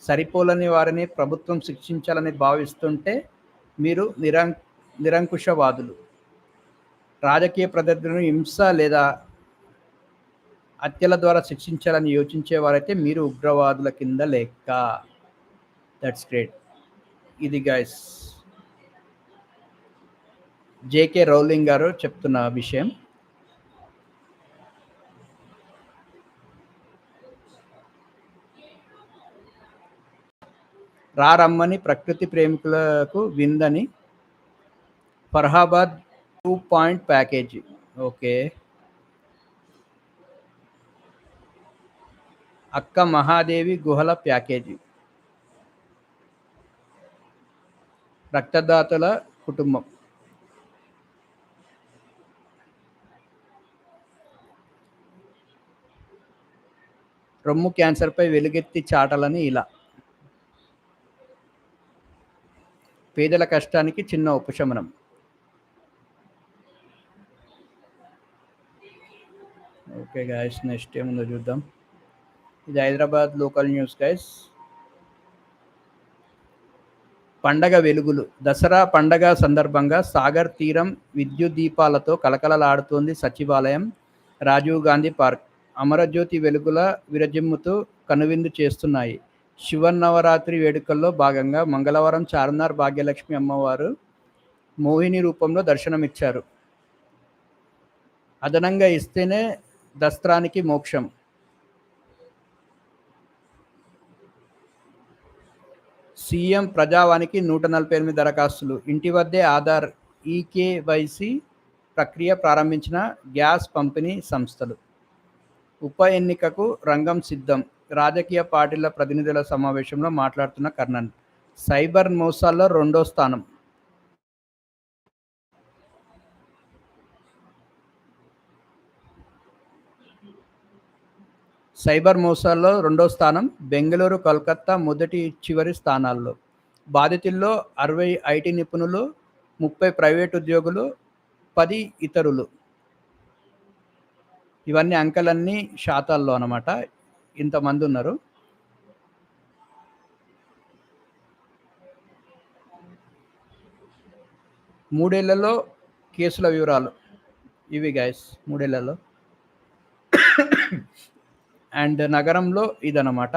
సరిపోలని వారిని ప్రభుత్వం శిక్షించాలని భావిస్తుంటే మీరు నిరంకుశవాదులు. రాజకీయ ప్రత్యర్థులను హింస లేదా హత్యల ద్వారా శిక్షించాలని యోచించేవారైతే మీరు ఉగ్రవాదుల కింద లెక్క. That's great. ఇది గైస్ జేకే రౌలింగ్ గారు చెప్తున్న విషయం. రమ్మని ప్రకృతి ప్రేమికులకు విందని ఫర్హాబాద్ 2 పాయింట్ ప్యాకేజీ. ఓకే. అక్క మహాదేవి గుహల ప్యాకేజీ. రక్తదాతల కుటుంబం. రొమ్ము క్యాన్సర్పై వెలుగెత్తి చాటలని ఇలా. పేదల కష్టానికి చిన్న ఉపశమనం. ఓకే గైస్, నెక్స్ట్ ఏముందో చూద్దాం. ఇది హైదరాబాద్ లోకల్ న్యూస్ గైస్. పండగ వెలుగులు. దసరా పండగ సందర్భంగా సాగర్ తీరం విద్యుత్ దీపాలతో కలకలలాడుతోంది సచివాలయం, రాజీవ్ గాంధీ పార్క్. అమరజ్యోతి వెలుగుల విరజిమ్ముతూ కనువిందు చేస్తున్నాయి. శివనవరాత్రి వేడుకల్లో భాగంగా మంగళవారం చార్మినార్ భాగ్యలక్ష్మి అమ్మవారు మోహిని రూపంలో దర్శనమిచ్చారు. అదనంగా ఇస్తేనే దస్త్రానికి మోక్షం. సీఎం ప్రజావానికి 148 దరఖాస్తులు. ఇంటి వద్దే ఆధార్ ఈకేవైసీ ప్రక్రియ ప్రారంభించిన గ్యాస్ పంపిణీ సంస్థలు. ఉప ఎన్నికకు రంగం సిద్ధం. రాజకీయ పార్టీల ప్రతినిధుల సమావేశంలో మాట్లాడుతున్న కర్ణన్. సైబర్ మోసాల్లో 2వ స్థానం. సైబర్ మోసాల్లో 2వ స్థానం. బెంగళూరు, కోల్కతా మొదటి చివరి స్థానాల్లో. బాధితుల్లో 60 ఐటీ నిపుణులు, 30 ప్రైవేట్ ఉద్యోగులు, 10 ఇతరులు. ఇవన్నీ అంకెలన్నీ శాతాల్లో అన్నమాట. ఇంతమంది ఉన్నారు. మూడేళ్లలో కేసుల వివరాలు ఇవి గైస్. 3 ఏళ్లలో అండ్ నగరంలో ఇదన్నమాట.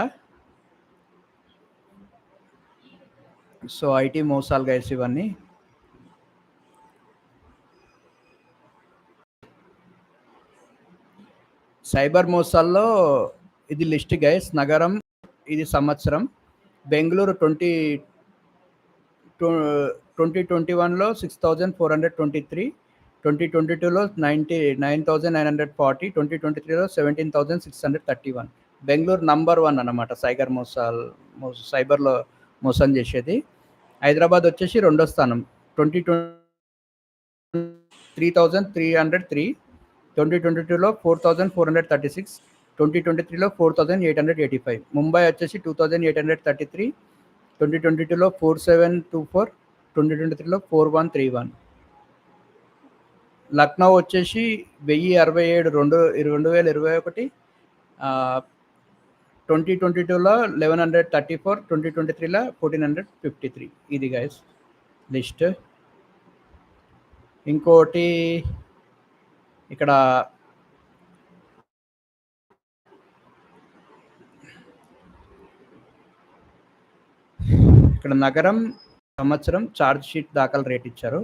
సో ఐటీ మోసాలు గైస్ ఇవన్నీ. సైబర్ మోసాల్లో ఇది లిస్ట్ గైస్. నగరం ఇది సంవత్సరం. బెంగళూరు 2021లో 6423, 2022లో 9940, 2023లో 17631. బెంగళూరు నంబర్ 1 అన్నమాట సైబర్లో మోసం చేసేది. హైదరాబాద్ వచ్చేసి 2వ స్థానం, 3303, 2022లో 4436, 2023లో 4885. ముంబై వచ్చేసి 2833, 2022లో 4724, 2023లో 4131. లక్నో వచ్చేసి 1067, 2021, 2022లో 1134, 2023లో 1453. ఇది గైస్ లిస్ట్. ఇంకోటి ఇక్కడ నగరం సంవత్సరం ఛార్జ్ షీట్ దాఖలు రేట్ ఇచ్చారు.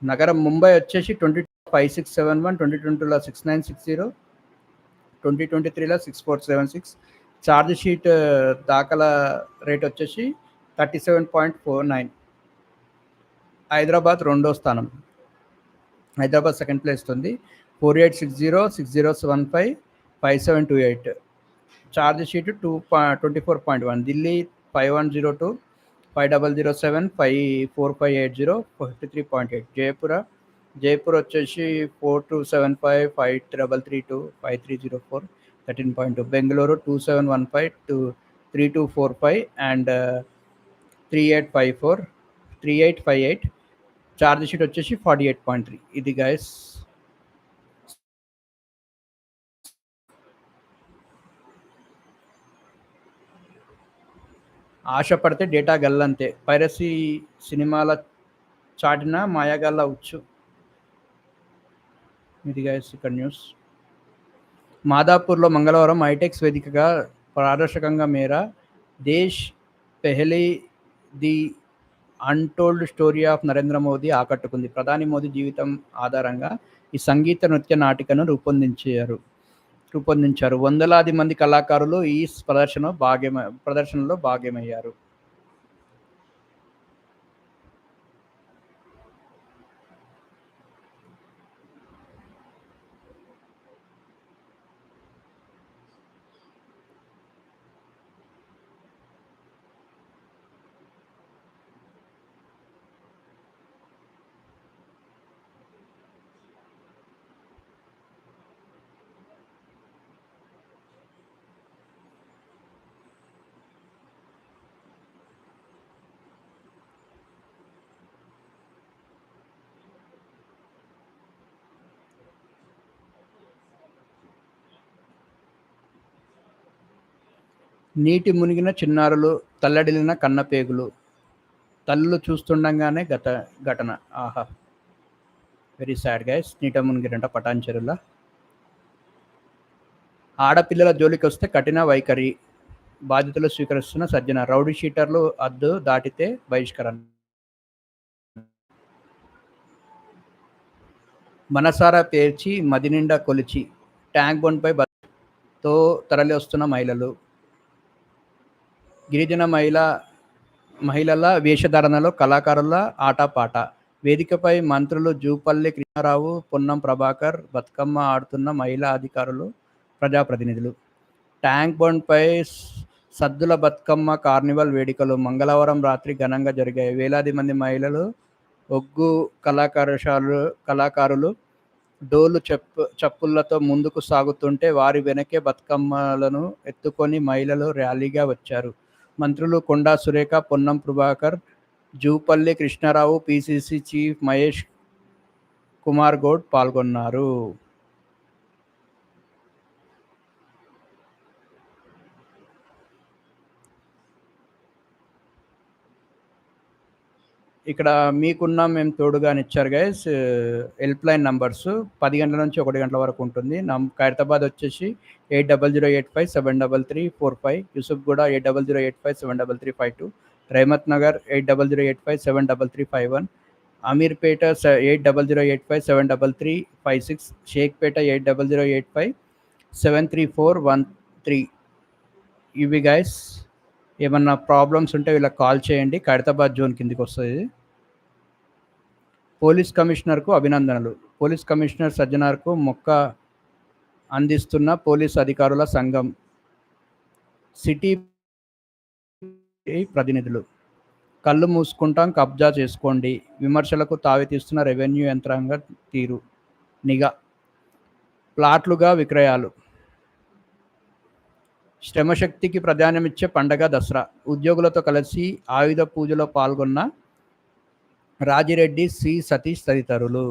నగరం ముంబై వచ్చేసి 225671, 2022లో 6960, 2023లో 6476. ఛార్జ్ షీట్ దాఖల రేట్ వచ్చేసి 37.49. హైదరాబాద్ 2వ స్థానం. హైదరాబాద్ సెకండ్ ప్లేస్ ఉంది. 4860, 6015, 5728. Charge sheet 24.1. ఢిల్లీ 5102, 5007, 54580, 53.8. జైపూర్ వచ్చేసి 4275, 5332, 5304, 13.2. బెంగళూరు 2715, 3245 అండ్ 3858. ఛార్జ్ షీట్ వచ్చేసి 48.3. ఇది గైస్. ఆశపడితే డేటా గల్లంతే. పైరసీ సినిమాల చాటిన మాయగాళ్ళ ఉచ్చు. ఇది గైస్ ఇక్కడ న్యూస్. మాదాపూర్లో మంగళవారం హైటెక్స్ వేదికగా పారదర్శకంగా Mera Desh Pehle the untold story of Narendra Modi ఆకట్టుకుంది. ప్రధాని మోదీ జీవితం ఆధారంగా ఈ సంగీత నృత్య నాటికను రూపొందించారు. వందలాది మంది కళాకారులు ఈ ప్రదర్శనలో భాగమయ్యారు. నీటి మునిగిన చిన్నారులు, తల్లడిల్లిన కన్నపేగులు, తల్లులు చూస్తుండగానే ఘటన. ఆహా, వెరీ సాడ్ గైస్. నీట మునిగిరంట పటాన్చెరుల. ఆడపిల్లల జోలికి వస్తే కఠిన వైఖరి, బాధ్యతలు స్వీకరిస్తున్న సజ్జన. రౌడీ షీటర్లు అద్దు దాటితే బహిష్కరణ. మనసారా పేర్చి మదినిండా కొలిచి ట్యాంక్ బండ్పై తో తరలి వస్తున్న మహిళలు. గిరిజన మహిళల వేషధారణలో కళాకారుల ఆటపాట. వేదికపై మంత్రులు జూపల్లి కృష్ణారావు, పొన్నం ప్రభాకర్, బతుకమ్మ ఆడుతున్న మహిళా అధికారులు, ప్రజాప్రతినిధులు. ట్యాంక్ బండ్పై సద్దుల బతుకమ్మ కార్నివల్ వేడుకలు మంగళవారం రాత్రి ఘనంగా జరిగాయి. వేలాది మంది మహిళలు, ఒగ్గు కళాకారులు డోలు చప్పుళ్లతో ముందుకు సాగుతుంటే వారి వెనకే బతుకమ్మలను ఎత్తుకొని మహిళలు ర్యాలీగా వచ్చారు. మంత్రులు కొండా సురేఖ, పొన్నం ప్రభాకర్, జూపల్లి కృష్ణారావు, పిసిసి చీఫ్ మహేష్ కుమార్ గౌడ్ పాల్గొన్నారు. ఇక్కడ మీకున్నా మేము తోడుగా ఇచ్చారు గైస్. హెల్ప్ లైన్ నంబర్స్ 10 గంటల నుంచి 1 గంటల వరకు ఉంటుంది. ఖైరతాబాద్ వచ్చేసి 8008573345, యూసుఫ్గూడ 8008573352, రహమత్ నగర్ 8008573351, అమీర్పేట 8008573356, షేక్పేట 8008573413. ఇవి గైస్. ఏమన్నా ప్రాబ్లమ్స్ ఉంటే వీళ్ళకి కాల్ చేయండి. ఖైరతాబాద్ జోన్ కిందికి వస్తుంది. పోలీస్ కమిషనర్కు అభినందనలు. పోలీస్ కమిషనర్ సజ్జనార్కు మొక్క అందిస్తున్న పోలీసు అధికారుల సంఘం, సిటీ ప్రతినిధులు. కళ్ళు మూసుకుంటాం, కబ్జా చేసుకోండి, విమర్శలకు తావితీస్తున్న రెవెన్యూ యంత్రాంగ తీరు, నిఘా. ప్లాట్లుగా విక్రయాలు. శ్రమశక్తికి ప్రాధాన్యమిచ్చే పండగ దసరా. ఉద్యోగులతో కలిసి ఆయుధ పూజలో పాల్గొన్న రాజిరెడ్డి, సి సతీష్ తదితరులు.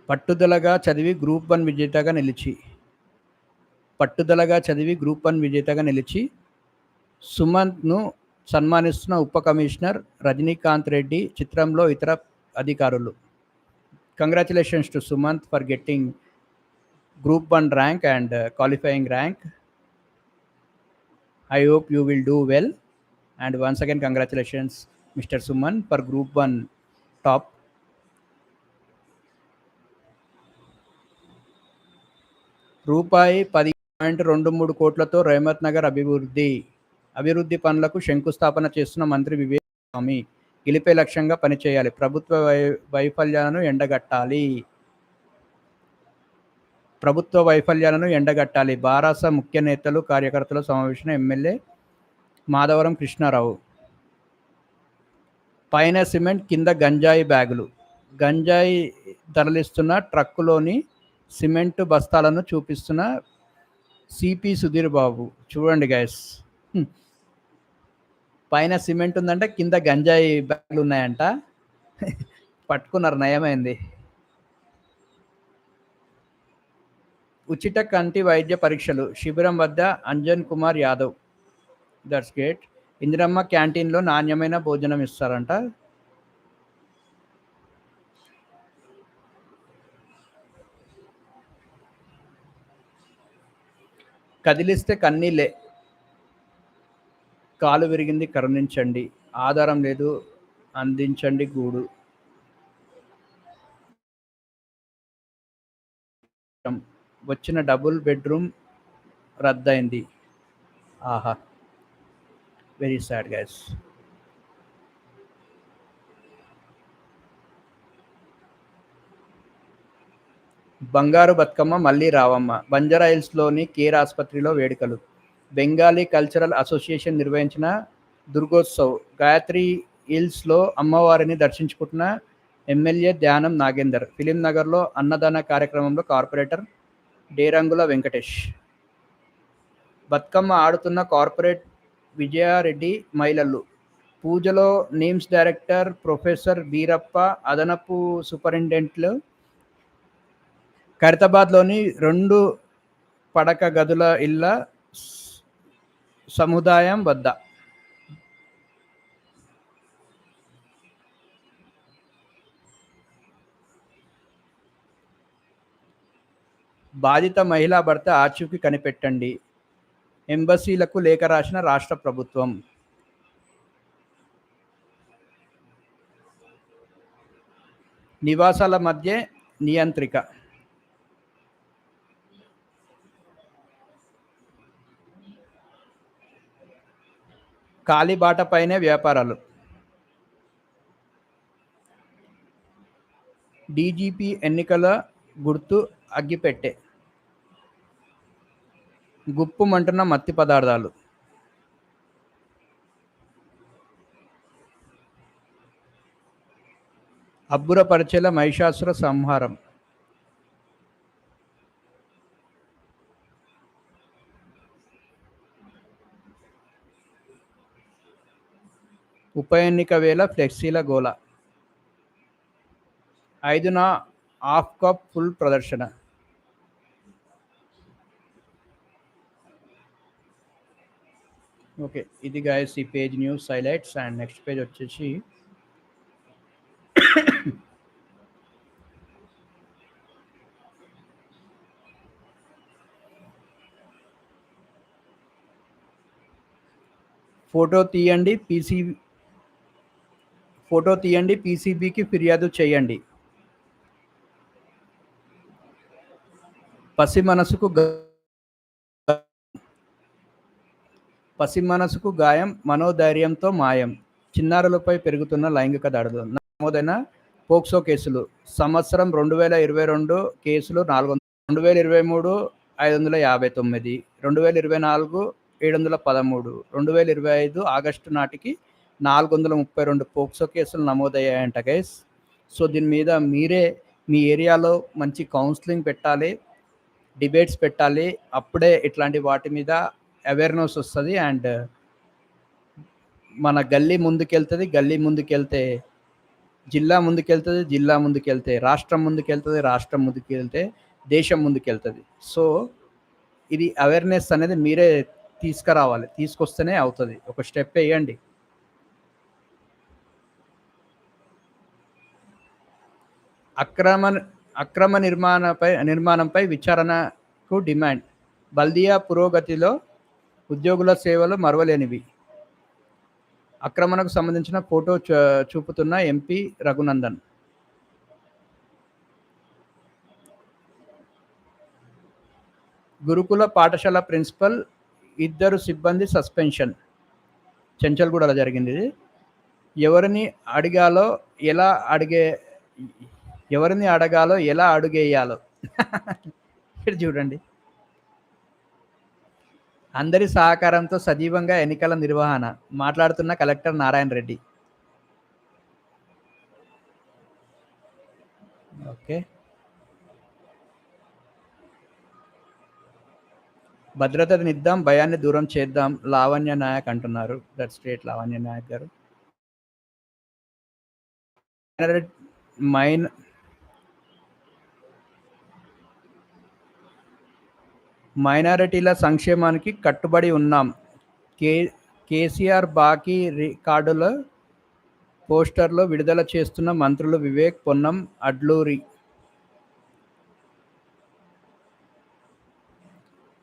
పట్టుదలగా చదివి గ్రూప్ 1 విజేతగా నిలిచి సుమంత్ను సన్మానిస్తున్న ఉప కమిషనర్ రజనీకాంత్ రెడ్డి, చిత్రంలో ఇతర అధికారులు. Congratulations to Sumanth for getting Group 1 rank and qualifying rank. I hope you will do well. And once again, congratulations, Mr. Suman, for Group 1 top. రూపాయి 10.23 కోట్లతో రహమత్ నగర్ అభివృద్ధి పనులకు శంకుస్థాపన చేస్తున్న మంత్రి వివేక్ స్వామి. గెలిపే లక్ష్యంగా పనిచేయాలి, ప్రభుత్వ వైఫల్యాలను ఎండగట్టాలి. బారాస ముఖ్య నేతలు, కార్యకర్తల సమావేశం. ఎమ్మెల్యే మాధవరం కృష్ణారావు. పైన సిమెంట్, కింద గంజాయి బ్యాగులు. గంజాయి తరలిస్తున్న ట్రక్కులోని సిమెంట్ బస్తాలను చూపిస్తున్న సిపి సుధీర్ బాబు. చూడండి గైస్, పైన సిమెంట్ ఉందంటే కింద గంజాయి బ్యాగులు ఉన్నాయంట. పట్టుకున్నారు, నయమైంది. ఉచిత కంటి వైద్య పరీక్షలు శిబిరం వద్ద అంజన్ కుమార్ యాదవ్. That's great. ఇందిరమ్మ క్యాంటీన్లో నాణ్యమైన భోజనం ఇస్తారంట. కదిలిస్తే కన్నీళ్ళే. కాలు విరిగింది కరుణించండి. ఆధారం లేదు అందించండి గూడు. వచ్చిన డబుల్ బెడ్రూమ్ రద్దయింది. ఆహా! Very sad guys. బంగారు బతుకమ్మ మళ్ళీ రావమ్మ. బంజారాహిల్స్లోని కేర్ ఆసుపత్రిలో వేడుకలు. బెంగాలీ కల్చరల్ అసోసియేషన్ నిర్వహించిన దుర్గోత్సవ్. గాయత్రి హిల్స్లో అమ్మవారిని దర్శించుకుంటున్న ఎమ్మెల్యే ధ్యానం నాగేందర్. ఫిలిం నగర్లో అన్నదాన కార్యక్రమంలో కార్పొరేటర్ డేరంగుల వెంకటేష్. బతుకమ్మ ఆడుతున్న కార్పొరేట్ విజయారెడ్డి మహిళలు. పూజలో నిమ్స్ డైరెక్టర్ ప్రొఫెసర్ బీరప్ప, అదనపు సూపరింటెండెంట్లు. ఖైరతాబాద్లోని 2 పడక గదుల ఇళ్ల సముదాయం వద్ద బాధిత మహిళా భర్త ఆచూకీ కనిపెట్టండి. ఎంబసీలకు లేఖ రాసిన రాష్ట్ర ప్రభుత్వం. నివాసాల మధ్య నియంత్రిక. కాలిబాటపైనే వ్యాపారాలు. డీజీపీ ఎన్నికల గుర్తు అగ్గిపెట్టె. గుప్పుమంటున్న మత్తి పదార్థాలు. అబ్బురపరిచేల మహిషాసుర సంహారం. ఉప ఎన్నిక వేళ ఫ్లెక్సీల గోల. 5న హాఫ్ కప్ ఫుల్ ప్రదర్శన. ఓకే, ఇది గైస్ ఈ page news highlights. And next page వచ్చేసి ఫోటో తీయండి పీసీబీకి ఫిర్యాదు చేయండి. పసి మనసుకు గాయం, మనోధైర్యంతో మాయం. చిన్నారులపై పెరుగుతున్న లైంగిక దాడులు. నమోదైన పోక్సో కేసులు. సంవత్సరం 2022 కేసులు 400, 2023 559, 2024 713, 2025 ఆగస్టు నాటికి 432 పోక్సో కేసులు నమోదయ్యాయంట గైస్. సో దీని మీద మీరే మీ ఏరియాలో మంచి కౌన్సిలింగ్ పెట్టాలి, డిబేట్స్ పెట్టాలి. అప్పుడే ఇట్లాంటి వాటి మీద అవేర్నెస్ వస్తుంది. అండ్ మన గల్లీ ముందుకెళ్తుంది. గల్లీ ముందుకెళ్తే జిల్లా ముందుకెళ్తుంది. జిల్లా ముందుకెళ్తే రాష్ట్రం ముందుకెళ్తుంది. రాష్ట్రం ముందుకెళ్తే దేశం ముందుకెళ్తుంది. సో ఇది అవేర్నెస్ అనేది మీరే తీసుకురావాలి. తీసుకొస్తేనే అవుతుంది. ఒక స్టెప్ వేయండి. అక్రమ నిర్మాణంపై విచారణకు డిమాండ్. బల్దియా పురోగతిలో ఉద్యోగుల సేవలు మరవలేనివి. ఆక్రమణకు సంబంధించిన ఫోటో చూపుతున్న ఎంపీ రఘునందన్. గురుకుల పాఠశాల ప్రిన్సిపల్, 2 సిబ్బంది సస్పెన్షన్. చెంచల్గూడలో జరిగింది ఇది. ఎవరిని అడగాలో ఎలా అడుగేయాలో ఇక్కడ చూడండి. అందరి సహకారంతో సజీవంగా ఎన్నికల నిర్వహణ. మాట్లాడుతున్న కలెక్టర్ నారాయణ రెడ్డి. ఓకే, భద్రతనిద్దాం, భయాన్ని దూరం చేద్దాం, లావణ్య నాయక్ అంటున్నారు. దట్ స్టేట్ లావణ్య నాయక్ గారు. మైనారిటీల సంక్షేమానికి కట్టుబడి ఉన్నాం. కేసీఆర్ బాకీ రికార్డుల పోస్టర్లో విడుదల చేస్తున్న మంత్రులు వివేక్, పొన్నం, అడ్లూరి.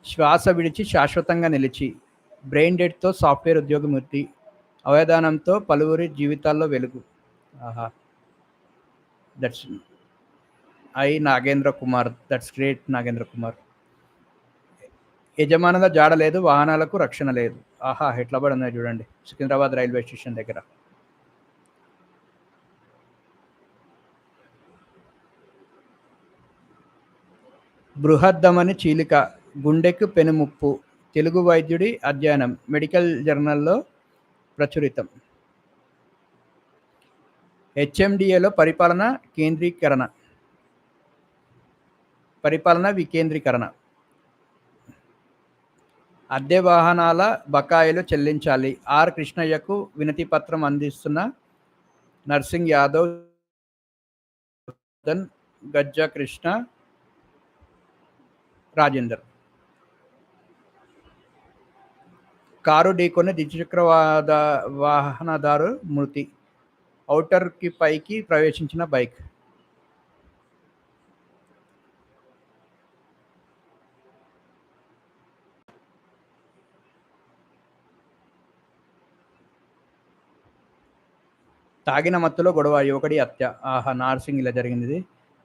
శ్వాస విడిచి శాశ్వతంగా నిలిచి, బ్రెయిన్ డెడ్తో సాఫ్ట్వేర్ ఉద్యోగి మృతి, అవయదానంతో పలువురి జీవితాల్లో వెలుగు. ఆహా! That's Nagendra Kumar. That's great Nagendra Kumar. యజమానుల జాడ లేదు, వాహనాలకు రక్షణ లేదు. ఆహా! ఎట్లా పడి ఉన్నాయి చూడండి సికింద్రాబాద్ రైల్వే స్టేషన్ దగ్గర. బృహద్దమని చీలిక, గుండెకు పెనుముప్పు, తెలుగు వైద్యుడి అధ్యయనం మెడికల్ జర్నల్లో ప్రచురితం. హెచ్ఎండిఏలో పరిపాలన వికేంద్రీకరణ. అద్దె వాహనాల బకాయిలు చెల్లించాలి, ఆర్ కృష్ణయ్యకు వినతి పత్రం అందిస్తున్న నర్సింగ్ యాదవ్, గజ్జా కృష్ణ, రాజేందర్. కారు ఢీకొని ద్విచక్ర వాహనదారు మృతి, ఔటర్కి పైకి ప్రవేశించిన బైక్. తాగిన మత్తులో గొడవ, యువకుడి హత్య. ఆహా! నార్సింగ్ ఇలా జరిగింది ఇది.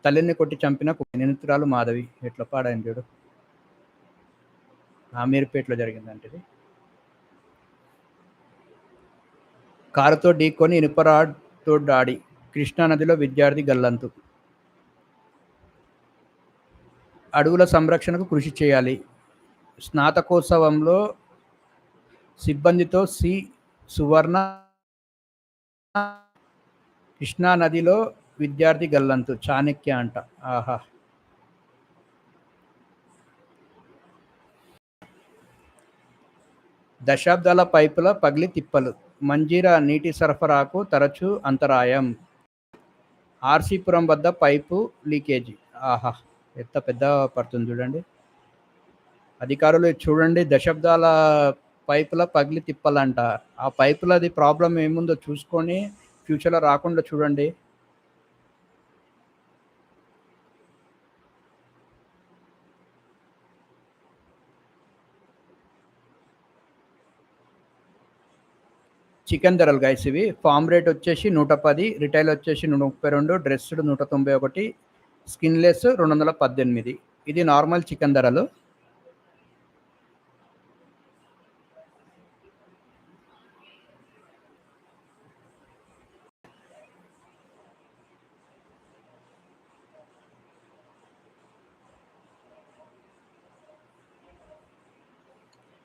తల్లిని కొట్టి చంపిన నిందితురాలు మాధవి. ఎట్లా పాడైంది చూడు. అమీర్పేటలో జరిగిందంటే ఇది. కారుతో ఢీకొని ఇనుపరాడ్తో దాడి, కృష్ణానదిలో విద్యార్థి గల్లంతు. అడవుల సంరక్షణకు కృషి చేయాలి, స్నాతకోత్సవంలో సిబ్బందితో సి సువర్ణ. కృష్ణానదిలో విద్యార్థి గల్లంతు, చాణక్య అంట. ఆహా! దశాబ్దాల పైపుల పగిలి తిప్పలు, మంజీరా నీటి సరఫరాకు తరచూ అంతరాయం, ఆర్సీపురం వద్ద పైపు లీకేజీ. ఆహా! ఎంత పెద్ద పడుతుంది చూడండి. అధికారులు చూడండి, దశాబ్దాల పైపుల పగిలి తిప్పలంట. ఆ పైపులది ప్రాబ్లం ఏముందో చూసుకొని ఫ్యూచర్లో రాకుండా చూడండి. చికెన్ ధరలు గైస్ ఇవి. ఫామ్ రేట్ వచ్చేసి 110, రిటైల్ వచ్చేసి 132, డ్రెస్డ్ 191, స్కిన్లెస్ 218. ఇది నార్మల్ చికెన్ ధరలు.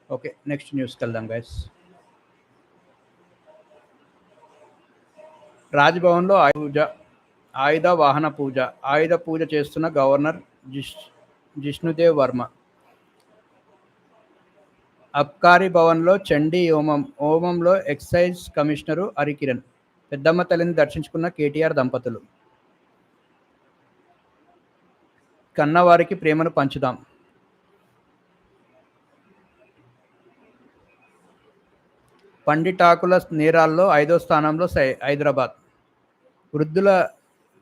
ఓకే, నెక్స్ట్ న్యూస్కి వెళ్దాం గైస్. రాజ్భవన్లో ఆయుధ వాహన పూజ. ఆయుధ పూజ చేస్తున్న గవర్నర్ జిష్ణుదేవ్ వర్మ. అబ్కారీ భవన్లో చండీ హోమంలో ఎక్సైజ్ కమిషనరు హరికిరణ్. పెద్దమ్మ తల్లిని దర్శించుకున్న కేటీఆర్ దంపతులు. కన్నవారికి ప్రేమను పంచుదాం. పండిటాకుల నేరాల్లో 5వ స్థానంలో హైదరాబాద్. వృద్ధుల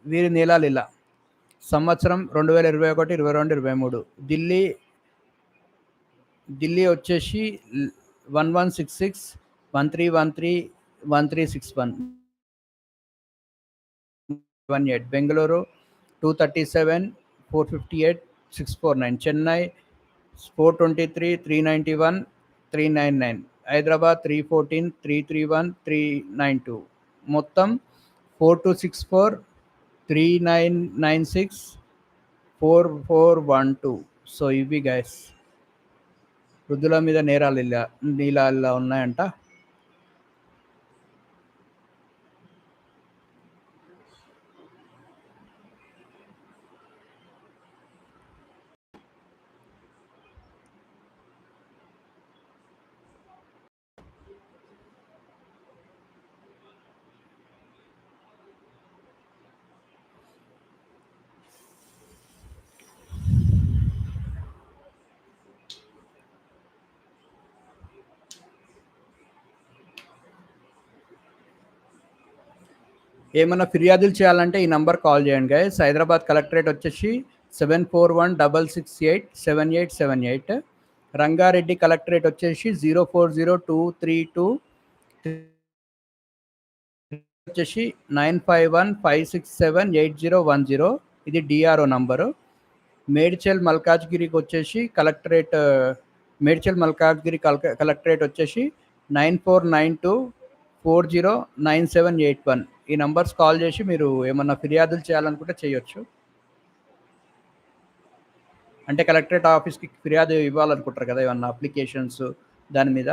వీరి నేలాలిలా. సంవత్సరం 2021, 22, 23. ఢిల్లీ వచ్చేసి 1166, 1313, 1361, 18. బెంగళూరు 237, 458, 649. చెన్నై 423, 391, 399. హైదరాబాద్ 314, 331, 392. మొత్తం 4264, 3996, 4412. సో ఇవి గైస్ వృద్ధుల మీద నేరాలు ఇలా ఉన్నాయంట. ఏమైనా ఫిర్యాదులు చేయాలంటే ఈ నంబర్ కాల్ చేయండి గైస్. హైదరాబాద్ కలెక్టరేట్ వచ్చేసి 7416687878. రంగారెడ్డి కలెక్టరేట్ వచ్చేసి 040232 వచ్చేసి 9515678010. ఇది డిఆర్ఓ నంబరు. మేడ్చల్ మల్కాజ్గిరికి వచ్చేసి కలెక్టరేట్ మేడ్చల్ మల్కాజ్గిరి కలెక్టరేట్ వచ్చేసి 9492409781. ఈ నంబర్స్ కాల్ చేసి మీరు ఏమన్నా ఫిర్యాదులు చేయాలనుకుంటే చేయొచ్చు. అంటే కలెక్టరేట్ ఆఫీస్కి ఫిర్యాదు ఇవ్వాలనుకుంటారు కదా, ఏమన్నా అప్లికేషన్స్ దాని మీద.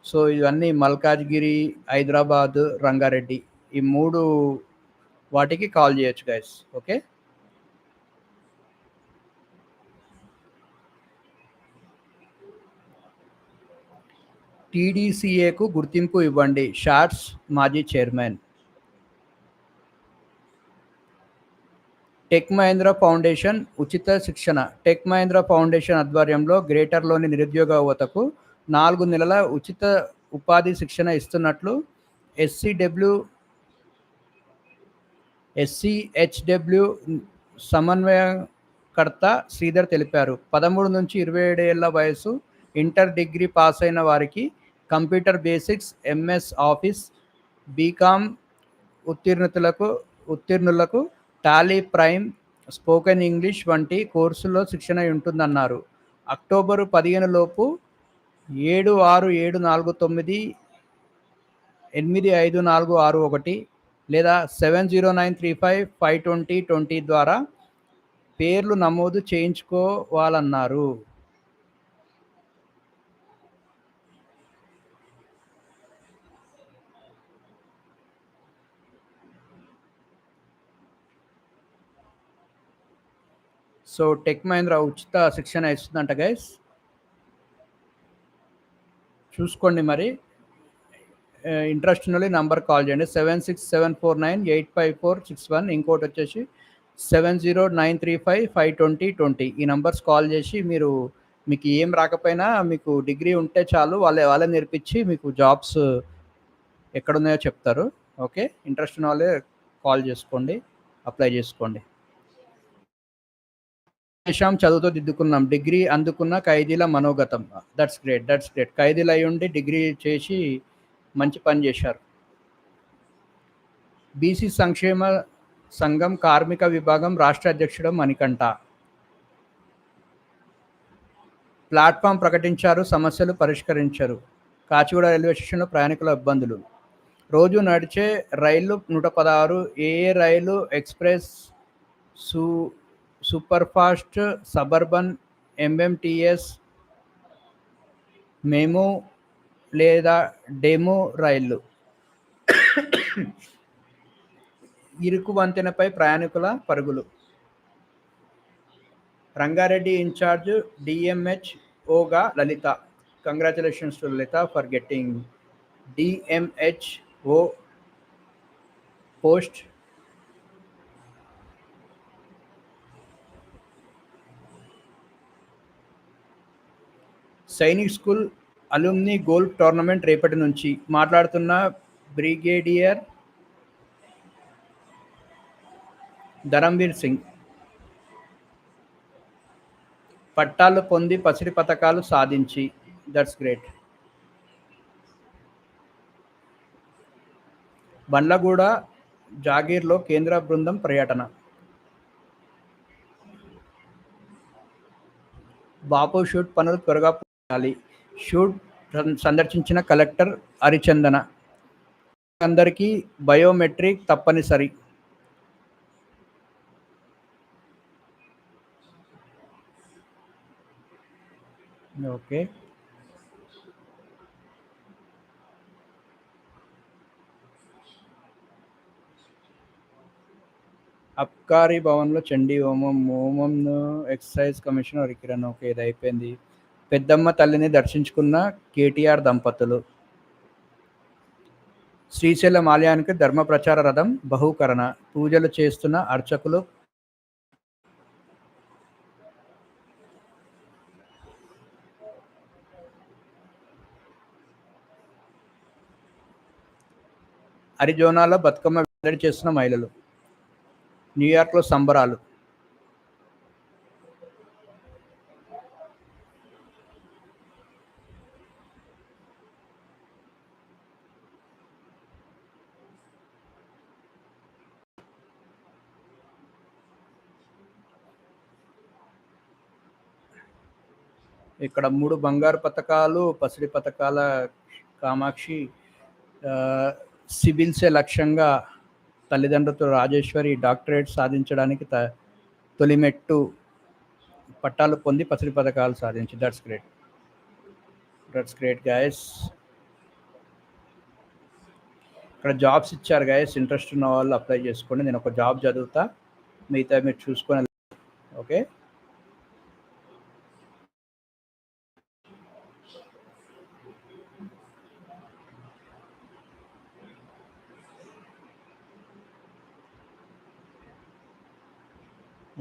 సో ఇవన్నీ మల్కాజ్గిరి, హైదరాబాద్, రంగారెడ్డి ఈ 3 వాటికి కాల్ చేయొచ్చు గైస్. ఓకే, టీడీసీఏకు గుర్తింపు ఇవ్వండి. షార్ట్స్ మాజీ చైర్మన్. టెక్ మహీంద్రా ఫౌండేషన్ ఉచిత శిక్షణ. టెక్ మహీంద్రా ఫౌండేషన్ ఆధ్వర్యంలో గ్రేటర్లోని నిరుద్యోగ యువతకు 4 నెలల ఉచిత ఉపాధి శిక్షణ ఇస్తున్నట్లు ఎస్సీహెచ్డబ్ల్యూ సమన్వయకర్త శ్రీధర్ తెలిపారు. 13 నుంచి 27 ఏళ్ల వయసు, ఇంటర్, డిగ్రీ పాస్ అయిన వారికి computer basics, MS Office, BCom ఉత్తీర్ణులకు టాలీ, ప్రైమ్, స్పోకెన్ ఇంగ్లీష్ వంటి కోర్సుల్లో శిక్షణ ఉంటుందన్నారు. అక్టోబరు 15 లోపు 7674985461 లేదా 7093552020 ద్వారా పేర్లు నమోదు చేయించుకోవాలన్నారు. సో టెక్ మహీంద్రా ఉచిత శిక్షణ ఇస్తుందంట గైస్, చూసుకోండి. మరి ఇంట్రెస్ట్ ఉన్నది నంబర్ కాల్ చేయండి 7674985461. ఇంకోటి వచ్చేసి 7093552020. ఈ నంబర్స్ కాల్ చేసి మీకు ఏం రాకపోయినా మీకు డిగ్రీ ఉంటే చాలు, వాళ్ళే నేర్పించి మీకు జాబ్స్ ఎక్కడున్నాయో చెప్తారు. ఓకే, ఇంట్రెస్ట్ ఉన్న వాళ్ళే కాల్ చేసుకోండి, అప్లై చేసుకోండి. దేశం చదువుతో దిద్దుకున్నాం, డిగ్రీ అందుకున్న ఖైదీల మనోగతం. That's great. ఖైదీలు అయి ఉండి డిగ్రీ చేసి మంచి పని చేశారు. బీసీ సంక్షేమ సంఘం కార్మిక విభాగం రాష్ట్ర అధ్యక్షుడు మణికంఠ ప్లాట్ఫామ్ ప్రకటించారు, సమస్యలు పరిష్కరించారు. కాచిగూడ రైల్వే స్టేషన్లో ప్రయాణికుల ఇబ్బందులు. రోజు నడిచే రైళ్లు 116. ఏ రైలు express, superfast, suburban, MMTS, MEMU లేదా డెము రైళ్లు. ఇరుకు వంతెనపై ప్రయాణికుల పరుగులు. రంగారెడ్డి ఇన్ఛార్జ్ డిఎంహెచ్ఓగా Lalitha. Congratulations to Lalitha for getting DMHO post. Sainik school alumni golf tournament రేపటి నుంచి. మాట్లాడుతున్న బ్రిగేడియర్ ధరంవీర్ సింగ్. పట్టాలు పొంది పసిడి పథకాలు సాధించి. That's great. బండ్లగూడ జాగీర్లో కేంద్ర బృందం పర్యటన. బాపు షూట్ పనులు త్వరగా పూర్తి. షూట్ సందర్శించిన కలెక్టర్ హరిచందన. అందరికీ బయోమెట్రిక్ తప్పనిసరి. ఓకే, అబ్కారీ భవన్లో చండీ హోమం ఎక్సైజ్ కమిషనర్ కిరణ్. ఓకే, ఇది అయిపోయింది. పెద్దమ్మ తల్లిని దర్శించుకున్న కేటీఆర్ దంపతులు. శ్రీశైలం ఆలయానికి ధర్మ ప్రచార రథం బహుకరణ. పూజలు చేస్తున్న అర్చకులు. అరిజోనాలో బతుకమ్మ వెల్లడి చేస్తున్న మహిళలు. న్యూయార్క్లో సంబరాలు. ఇక్కడ 3 బంగారు పతకాలు, పసిడి పతకాల కామాక్షి సిబిల్సే లక్ష్యంగా తల్లిదండ్రులతో రాజేశ్వరి డాక్టరేట్ సాధించడానికి తొలిమెట్టు పట్టాలు పొంది పసిడి పథకాలు సాధించి. That's great guys. ఇక్కడ జాబ్స్ ఇచ్చారు గైస్, ఇంట్రెస్ట్ ఉన్న వాళ్ళు అప్లై చేసుకోండి. నేను ఒక జాబ్ చదువుతా, మిగతా మీరు చూసుకొని. ఓకే,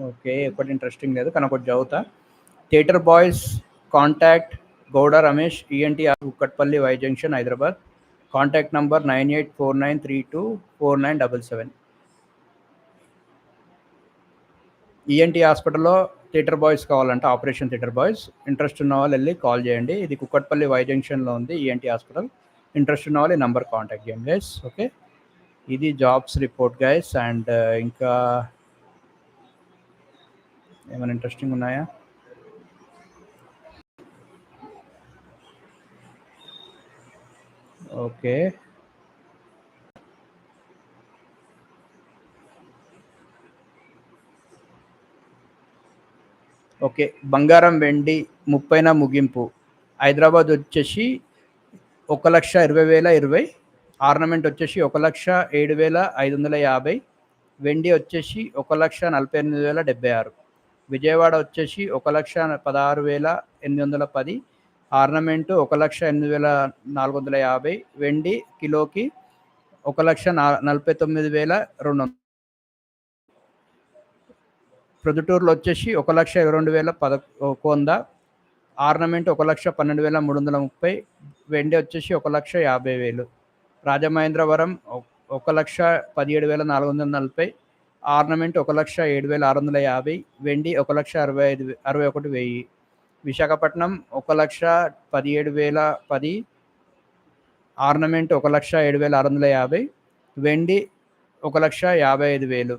ఓకే ఒకటి ఇంట్రెస్టింగ్ లేదు కానీ ఒకటి చదువుతా. Theatre boys contact Gowda Ramesh, ఈఎన్టీఆర్, Kukatpally, Y junction, Hyderabad. Contact number 9849324977. ENT హాస్పిటల్లో థియేటర్ బాయ్స్ కావాలంటే, ఆపరేషన్ థియేటర్ బాయ్స్. ఇంట్రెస్ట్ ఉన్న వాళ్ళు వెళ్ళి కాల్ చేయండి. ఇది కుక్కట్పల్లి వై జంక్షన్లో ఉంది ఈఎన్టీ హాస్పిటల్. ఇంట్రెస్ట్ ఉన్న వాళ్ళు ఈ నెంబర్ కాంటాక్ట్ చేయండి గైస్. ఓకే, ఇది జాబ్స్ రిపోర్ట్ గైస్. అండ్ ఇంకా ఏమైనా ఇంట్రెస్టింగ్ ఉన్నాయా? ఓకే, ఓకే బంగారం వెండి 30న ముగింపు. హైదరాబాద్ వచ్చేసి 1,20,020. ఆర్నమెంట్ వచ్చేసి 1,07,550. వెండి వచ్చేసి 1,48,076. విజయవాడ వచ్చేసి 1,16,810. ఆర్నమెంటు 1,08,450. వెండి కిలోకి 1,49,200. ప్రొద్దుటూరులో వచ్చేసి 1,22,100. ఆర్నమెంట్ 1,12,330. వెండి వచ్చేసి 1,50,000. రాజమహేంద్రవరం 1,17,440. ఆర్నమెంట్ 1,07,650. వెండి 1,61,000. విశాఖపట్నం 1,17,010. ఆర్నమెంట్ 1,07,650. వెండి 1,55,000.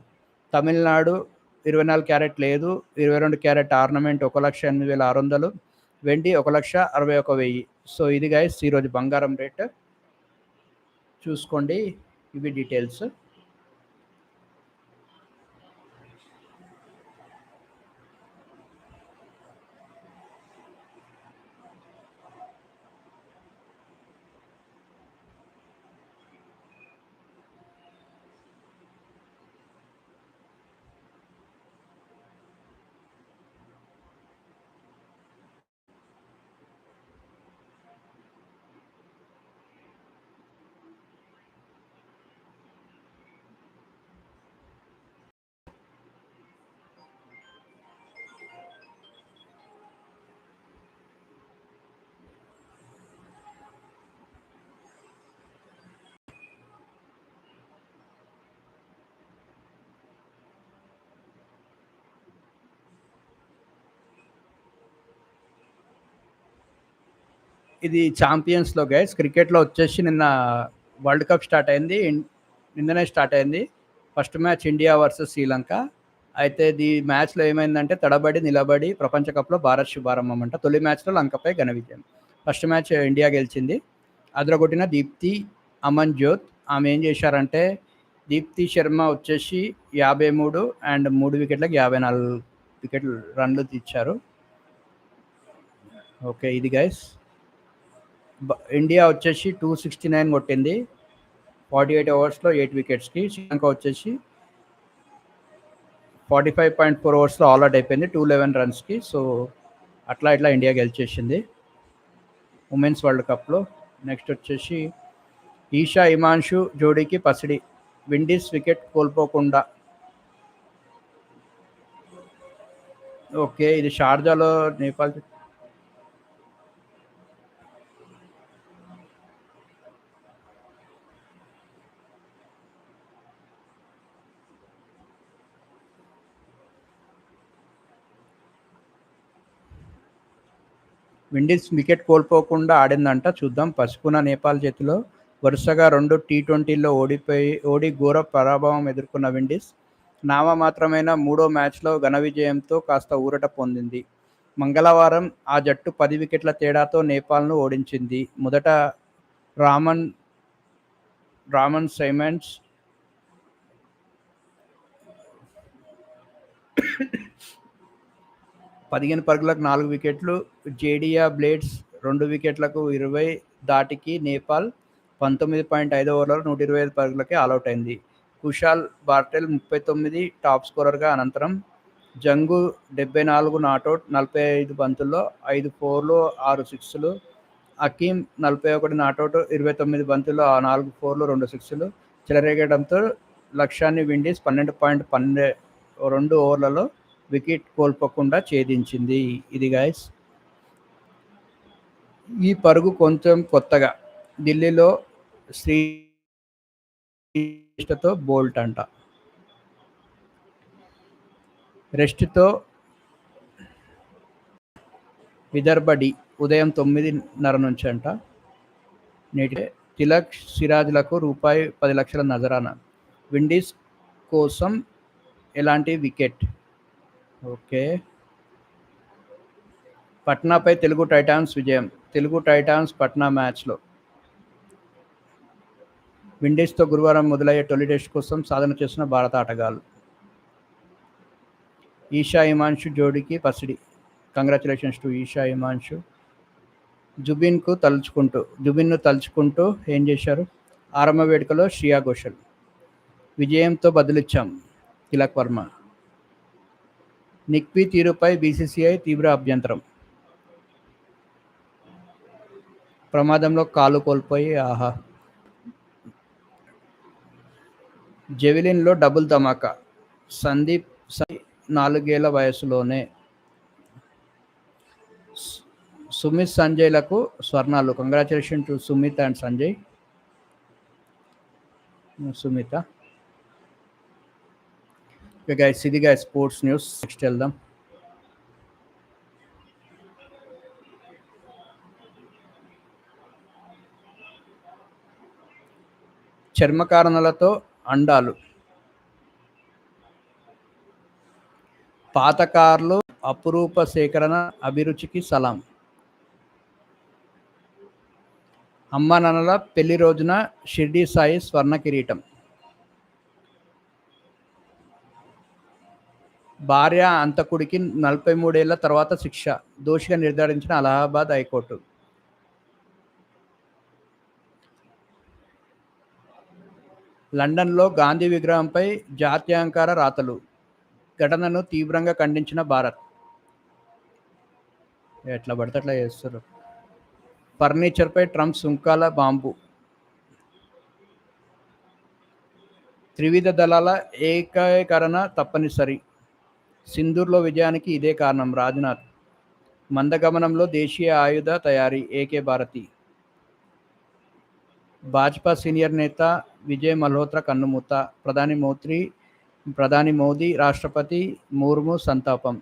తమిళనాడు 24 క్యారెట్ లేదు, 22 క్యారెట్ ఆర్నమెంట్ 1,08,600. వెండి 1,61,000. సో ఇది గైస్ ఈరోజు బంగారం రేట్ చూసుకోండి. ఇవి డీటెయిల్స్. ఇది ఛాంపియన్స్లో గైస్. క్రికెట్లో వచ్చేసి నిన్న వరల్డ్ కప్ స్టార్ట్ అయింది, నిన్ననే స్టార్ట్ అయింది. First match India versus Sri Lanka. అయితే ఈ మ్యాచ్లో ఏమైందంటే తడబడి నిలబడి ప్రపంచ కప్లో భారత్ శుభారంభం అంట. తొలి మ్యాచ్లో లంకపై ఘన విజయం. ఫస్ట్ మ్యాచ్ ఇండియా గెలిచింది. అదరగొట్టిన దీప్తి అమన్ జ్యోత్. ఆమె ఏం చేశారంటే, దీప్తి శర్మ వచ్చేసి 53 అండ్ 3 వికెట్లకు 54 రన్లు తీర్చారు. ఓకే, ఇది గైస్. ఇండియా వచ్చేసి 269 కొట్టింది 48 ఓవర్స్లో 8 వికెట్స్కి. శ్రీలంక వచ్చేసి 45.4 ఓవర్స్లో ఆల్ అవుట్ అయిపోయింది 211 రన్స్కి. సో అట్లా ఇట్లా ఇండియా గెలిచేసింది ఉమెన్స్ వరల్డ్ కప్లో. నెక్స్ట్ వచ్చేసి ఈషా హిమాన్షు జోడీకి పసిడి. విండీస్ వికెట్ కోల్పోకుండా. ఓకే, ఇది షార్జాలో నేపాల్. విండీస్ వికెట్ కోల్పోకుండా ఆడిందంట. చూద్దాం. పసుపున నేపాల్ చేతిలో వరుసగా 2 T20లో ఓడి ఘోర పరాభవం ఎదుర్కొన్న విండీస్ నామమాత్రమైన 3వ మ్యాచ్లో ఘన విజయంతో కాస్త ఊరట పొందింది. మంగళవారం ఆ జట్టు 10 వికెట్ల తేడాతో నేపాల్ను ఓడించింది. మొదట రామన్ సైమండ్స్ 15 పరుగులకు 4 వికెట్లు, జేడియా బ్లేడ్స్ 2 వికెట్లకు 20 ధాటికి నేపాల్ 19.5 ఓవర్లలో 125 పరుగులకే ఆలౌట్ అయింది. కుశాల్ బార్టెల్ 39 టాప్ స్కోరర్గా. అనంతరం జంగు 74 నాటౌట్, 45 బంతుల్లో 5 ఫోర్లు 6 సిక్స్లు. అకీం 41 నాటౌట్, 29 బంతుల్లో 4 ఫోర్లు 2 సిక్స్లు చెలరేగడంతో లక్ష్యాన్ని విండీస్ 12 ఓవర్లలో వికెట్ కోల్పోకుండా ఛేదించింది. ఇది గైస్, ఈ పరుగు కొంచెం కొత్తగా ఢిల్లీలో శ్రీష్టతో బోల్ట్ అంట. రెస్ట్తో విదర్భ డి ఉదయం 9:30 నుంచి అంట. నేటి తిలక్ సిరాజ్లకు ₹10 లక్షల నజరానా. విండీస్ కోసం ఎలాంటి వికెట్? ఓకే. పట్నాపై తెలుగు టైటాన్స్ విజయం. తెలుగు టైటాన్స్ పట్నా మ్యాచ్లో విండీస్తో గురువారం మొదలయ్యే తొలి టెస్ట్ కోసం సాధన చేస్తున్న భారత ఆటగాళ్లు. ఈషా హిమాన్షు జోడీకి పసిడి. Congratulations to Esha Himanshu. జుబిన్ను తలుచుకుంటూ ఏం చేశారు? ఆరంభ వేడుకలో శ్రియా ఘోషల్. విజయంతో బదులిచ్చాం తిలక్ వర్మ. నిక్పీ తీరుపై బీసీసీఐ తీవ్ర అభ్యంతరం. ప్రమాదంలో కాలు కోల్పోయి ఆహా. జెవెలిన్లో డబుల్ ధమాకా. సందీప్ 4 ఏళ్ల వయసులోనే సుమిత్ సంజయ్లకు స్వర్ణాలు. Congratulation to Sumit and Sanjay. Sumitha. Okay guys, ఇది గైస్ స్పోర్ట్స్ న్యూస్. నెక్స్ట్ వెళ్దాం. చర్మ కారణాలతో అండాలు. పాత కార్లు అపురూప సేకరణ, అభిరుచికి సలాం. అమ్మా నాన్నల పెళ్లి రోజున షిర్డీ సాయి స్వర్ణ కిరీటం. భార్య అంతకుడికి 43 ఏళ్ల తర్వాత శిక్ష, దోషిగా నిర్ధారించిన అలహాబాద్ హైకోర్టు. లండన్లో గాంధీ విగ్రహంపై జాత్యహంకార రాతలు. ఘటనను తీవ్రంగా ఖండించిన భారత్. ఎట్లా పడితే అట్లా చేస్తారు. ఫర్నిచర్పై ట్రంప్ సుంకాల బాంబు. త్రివిధ దళాల ఏకీకరణ తప్పనిసరి. సింధూర్లో విజయానికి ఇదే కారణం. రాజ్నాథ్. మందగమనంలో దేశీయ ఆయుధ తయారీ. ఏకే భారతి. భాజపా సీనియర్ నేత విజయ్ మల్హోత్రా కన్నుమూత. ప్రధాని మోదీ, రాష్ట్రపతి ముర్ము సంతాపం.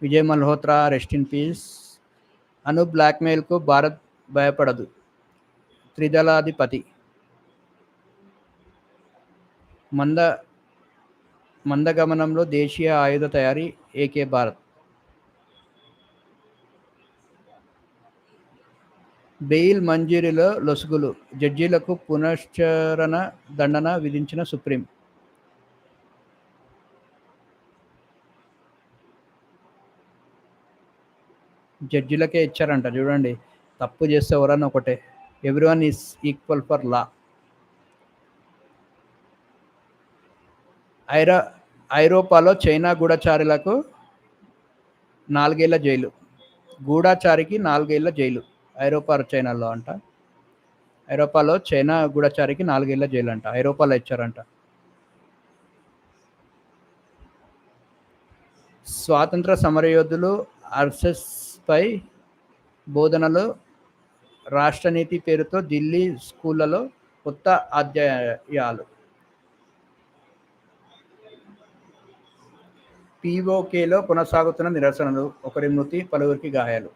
Vijay Malhotra rest in peace. అను బ్లాక్మెయిల్కు భారత్ భయపడదు. త్రిదళాధిపతి. మందగమనంలో దేశీయ ఆయుధ తయారీ. ఏకే భారత్. బెయిల్ మంజూరీలో లొసుగులు. జడ్జీలకు పునశ్చరణ దండన విధించిన సుప్రీం. జడ్జీలకే ఇచ్చారంట చూడండి. తప్పు చేస్తే ఎవరన్నా ఒకటే. Everyone is equal for law. ఐరోపాలో చైనా గూఢచారులకు 4 ఏళ్ల జైలు. గూఢచారికి 4 ఏళ్ల జైలు. చైనాలో అంట. ఐరోపాలో చైనా గూఢచారికి 4 ఏళ్ల జైలు అంట. ఐరోపాలో ఇచ్చారంట. స్వాతంత్ర సమరయోధులు ఆర్ఎస్ఎస్పై బోధనలు. రాష్ట్రనీతి పేరుతో ఢిల్లీ స్కూళ్లలో కొత్త అధ్యాయాలు. పీఓకేలో కొనసాగుతున్న నిరసనలు. ఒకరి మృతి, పలువురికి గాయాలు.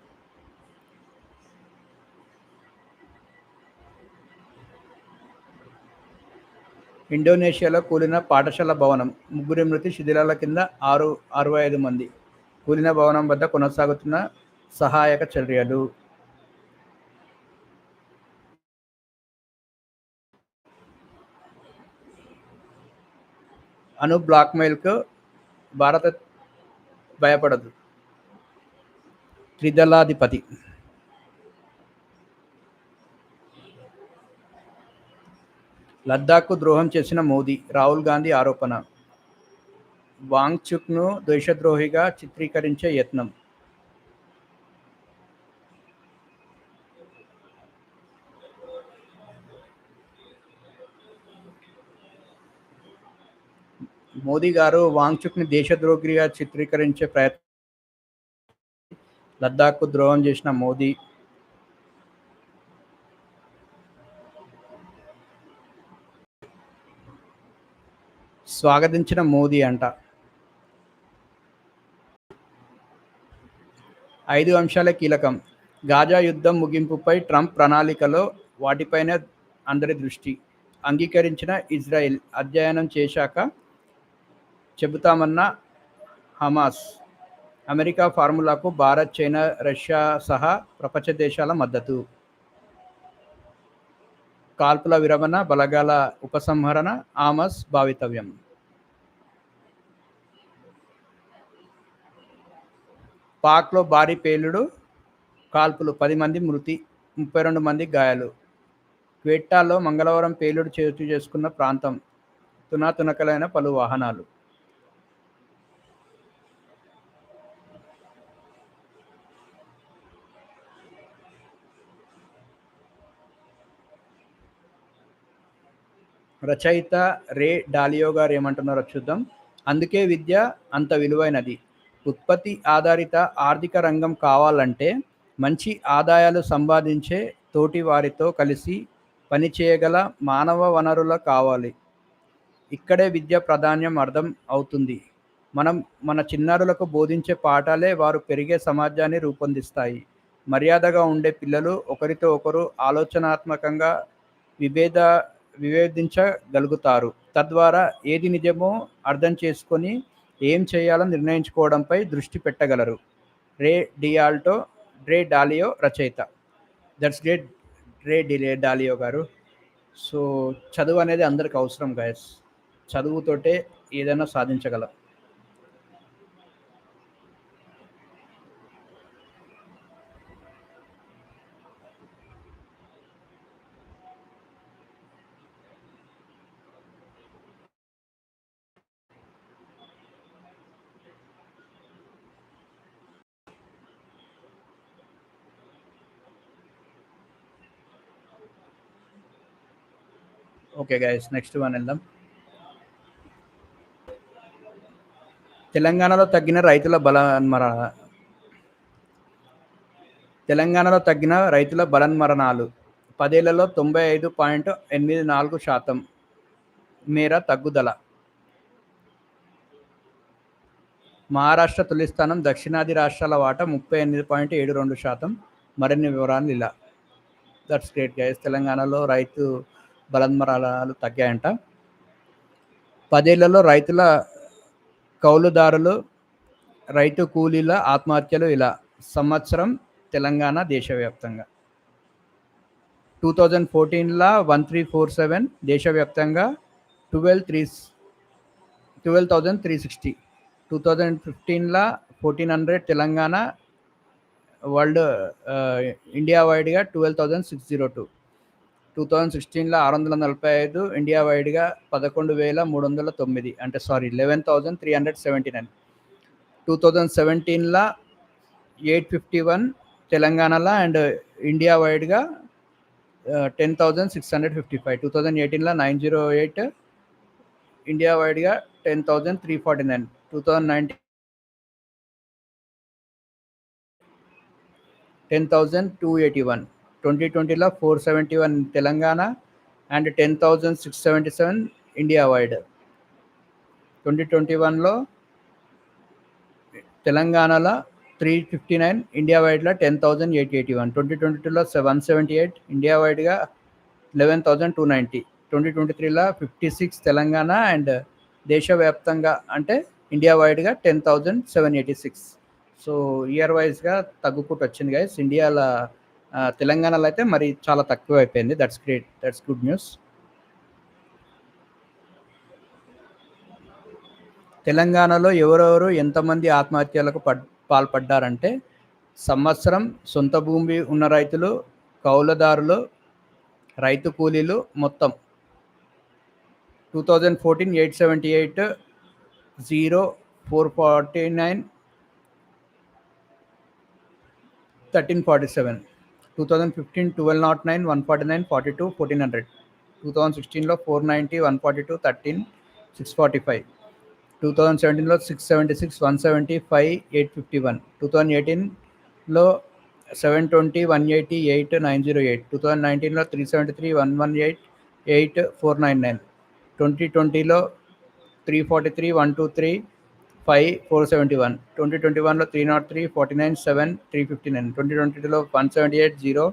ఇండోనేషియాలో కూలిన పాఠశాల భవనం, ముగ్గురి మృతి, శిథిలాల కింద 65 మంది. కూలిన భవనం వద్ద కొనసాగుతున్న సహాయక చర్యలు. అను బ్లాక్మెయిల్కు భారత భయపడదు, త్రిదళాధిపతి. లద్దాఖ్కు ద్రోహం చేసిన మోదీ, రాహుల్ గాంధీ ఆరోపణ. వాంగ్చుక్ను దేశద్రోహిగా చిత్రీకరించే యత్నం. మోదీ గారు వాంగ్చుక్ని దేశద్రోహిగా చిత్రీకరించే ప్రయత్నం. లద్దాఖ్కు ద్రోహం చేసిన మోదీ. స్వాగతించిన మోదీ అంట. 5 అంశాలే కీలకం. గాజా యుద్ధం ముగింపుపై ట్రంప్ ప్రణాళికలో వాటిపైనే అందరి దృష్టి. అంగీకరించిన ఇజ్రాయిల్, అధ్యయనం చేశాక చెబుతామన్న హమాస్. అమెరికా ఫార్ములాకు భారత్, చైనా, రష్యా సహా ప్రపంచ దేశాల మద్దతు. కాల్పుల విరమణ, బలగాల ఉపసంహరణ హమాస్ భావితవ్యం. పాక్లో భారీ పేలుడు, కాల్పులు, 10 మంది మృతి, 32 మంది గాయాలు. క్వెట్టాలో మంగళవారం పేలుడు చోటు చేసుకున్న ప్రాంతం, తునాతునకలైన పలు వాహనాలు. రచయిత రే డాలియో గారు ఏమంటున్నారో చూద్దాం. అందుకే విద్య అంత విలువైనది. ఉత్పత్తి ఆధారిత ఆర్థిక రంగం కావాలంటే మంచి ఆదాయాలు సంపాదించే తోటి వారితో కలిసి పనిచేయగల మానవ వనరులు కావాలి. ఇక్కడే విద్య ప్రాధాన్యం అర్థం అవుతుంది. మనం మన చిన్నారులకు బోధించే పాఠాలే వారు పెరిగే సమాజాన్ని రూపొందిస్తాయి. మర్యాదగా ఉండే పిల్లలు ఒకరితో ఒకరు ఆలోచనాత్మకంగా వివేదించగలుగుతారు. తద్వారా ఏది నిజమో అర్థం చేసుకొని ఏం చేయాలో నిర్ణయించుకోవడంపై దృష్టి పెట్టగలరు. రే డాలియో రచయిత. దట్స్ గ్రేట్, డాలియో గారు. సో చదువు అనేది అందరికి అవసరం గైస్. చదువుతోటే ఏదైనా సాధించగలం. ఓకే గైస్, నెక్స్ట్ వన్ వెళ్దాం. తెలంగాణలో తగ్గిన రైతుల బలన్మరణాలు 10 ఏళ్లలో 95.84% మేర తగ్గుదల. మహారాష్ట్ర తొలి స్థానం, దక్షిణాది రాష్ట్రాల వాటా 38.72%. మరిన్ని వివరాలు ఇలా. That's great guys. తెలంగాణలో రైతు బలన్మరణాలు తగ్గాయంట. 10 ఏళ్లలో రైతుల కౌలుదారులు, రైతు కూలీల ఆత్మహత్యలు ఇలా. సంవత్సరం తెలంగాణ దేశవ్యాప్తంగా 2014లా 1347, దేశవ్యాప్తంగా 12,360. 2015లా 1400 తెలంగాణ, వరల్డ్ ఇండియా వైడ్గా 12,602. 2016లా 645, ఇండియా వైడ్గా 11,309, అంటే 11,379. 2017లా 851 తెలంగాణలో అండ్ ఇండియా వైడ్గా 10,655. 2018లా 908, ఇండియా వైడ్గా 10,349. 2019 10,281. 2020లో 471 తెలంగాణ అండ్ 10,677 ఇండియా వైడ్. 2021లో తెలంగాణలో 359, ఇండియా వైడ్లో 10,881. 2022లో 178, ఇండియా వైడ్గా 11,290. 2023లా 56 తెలంగాణ అండ్ దేశవ్యాప్తంగా అంటే ఇండియా వైడ్గా 10,786. సో ఇయర్ వైజ్గా తగ్గుకుంటూ వచ్చింది గైస్. ఇండియాలో తెలంగాణలో అయితే మరి చాలా తక్కువ అయిపోయింది. That's great, that's good news. తెలంగాణలో ఎవరెవరు ఎంతమంది ఆత్మహత్యలకు పాల్పడ్డారంటే సంవత్సరం సొంత భూమి ఉన్న రైతులు, కౌలుదారులు, రైతు కూలీలు మొత్తం 2014 878, 0 449 1347, 2015 1209 149 42 1400, 2016లో 490 142 13 645, 2017లో 676 170 5 851, 2018లో 720 180 8 908, 2019లో 373 118 8 499, 2020లో 343 123 5 471, 2021లో 303 49 7 359, 2022లో 178 0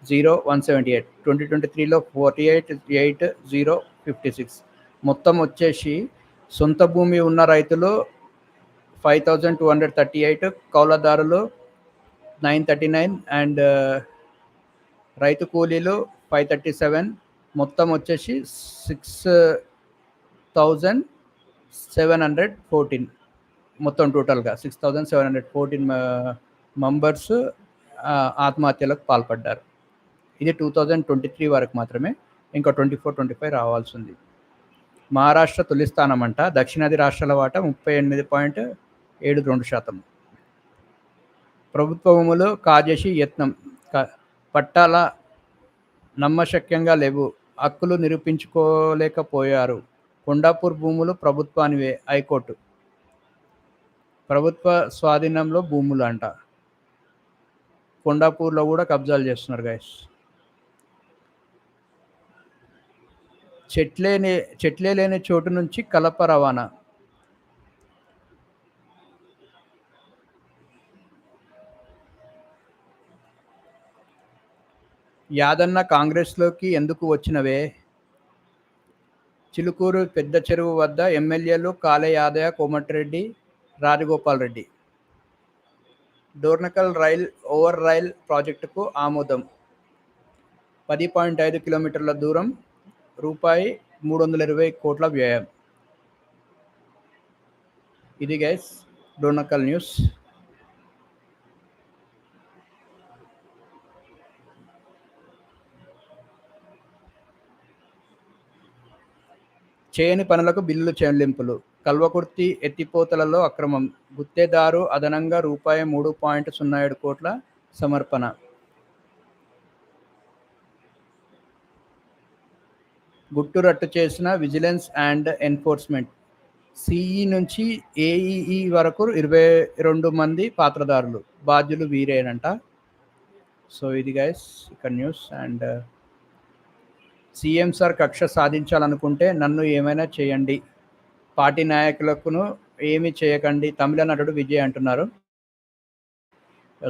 0 178, 2023లో 48 8 0 56. మొత్తం వచ్చేసి సొంత భూమి ఉన్న రైతులు 5238, కౌలుదారులు 939 అండ్ రైతు కూలీలు 537. మొత్తం వచ్చేసి 6,714 మొత్తం టోటల్గా 6,714 మెంబర్స్ ఆత్మహత్యలకు పాల్పడ్డారు. ఇది 2023 వరకు మాత్రమే, ఇంకా 24-25 రావాల్సి ఉంది. మహారాష్ట్ర తొలి స్థానం అంట. దక్షిణాది రాష్ట్రాల వాటా 38.72%. ప్రభుత్వ భూములు కాజేసి యత్నం, పట్టాల నమ్మశక్యంగా లేవు, హక్కులు నిరూపించుకోలేకపోయారు. కొండాపూర్ భూములు ప్రభుత్వానివే, హైకోర్టు. ప్రభుత్వ స్వాధీనంలో భూములు అంట. కొండాపూర్లో కూడా కబ్జాలు చేస్తున్నారు గైస్. చెట్లే లేని చోటు నుంచి కలప రవాణా. యాదన్న కాంగ్రెస్లోకి ఎందుకు వచ్చినవే? చిలుకూరు పెద్ద చెరువు వద్ద ఎమ్మెల్యేలు కాలే యాదయ్య, కోమటిరెడ్డి, రాజగోపాల్ రెడ్డి. డోర్నకల్ ఓవర్ రైల్ ప్రాజెక్టుకు ఆమోదం. 10.5 కిలోమీటర్ల దూరం, రూపాయి 320 కోట్ల వ్యయం. ఇది గైస్ డోర్నకల్ న్యూస్. చేయని పనులకు బిల్లులు చెల్లింపులు. కల్వకుర్తి ఎత్తిపోతలలో అక్రమం, గుత్తేదారు అదనంగా రూపాయి 3.07 కోట్ల సమర్పణ. గుట్టు రట్టు చేసిన విజిలెన్స్ అండ్ ఎన్ఫోర్స్మెంట్. సిఈ నుంచి ఏఈఈ వరకు 22 మంది పాత్రదారులు, బాధ్యులు వీరేనంట. సో ఇది గైస్ ఇక్కడ న్యూస్. అండ్ సీఎం సార్ కక్ష సాధించాలనుకుంటే నన్ను ఏమైనా చేయండి, పార్టీ నాయకులకును ఏమి చేయకండి, తమిళ నటుడు విజయ్ అంటున్నారు.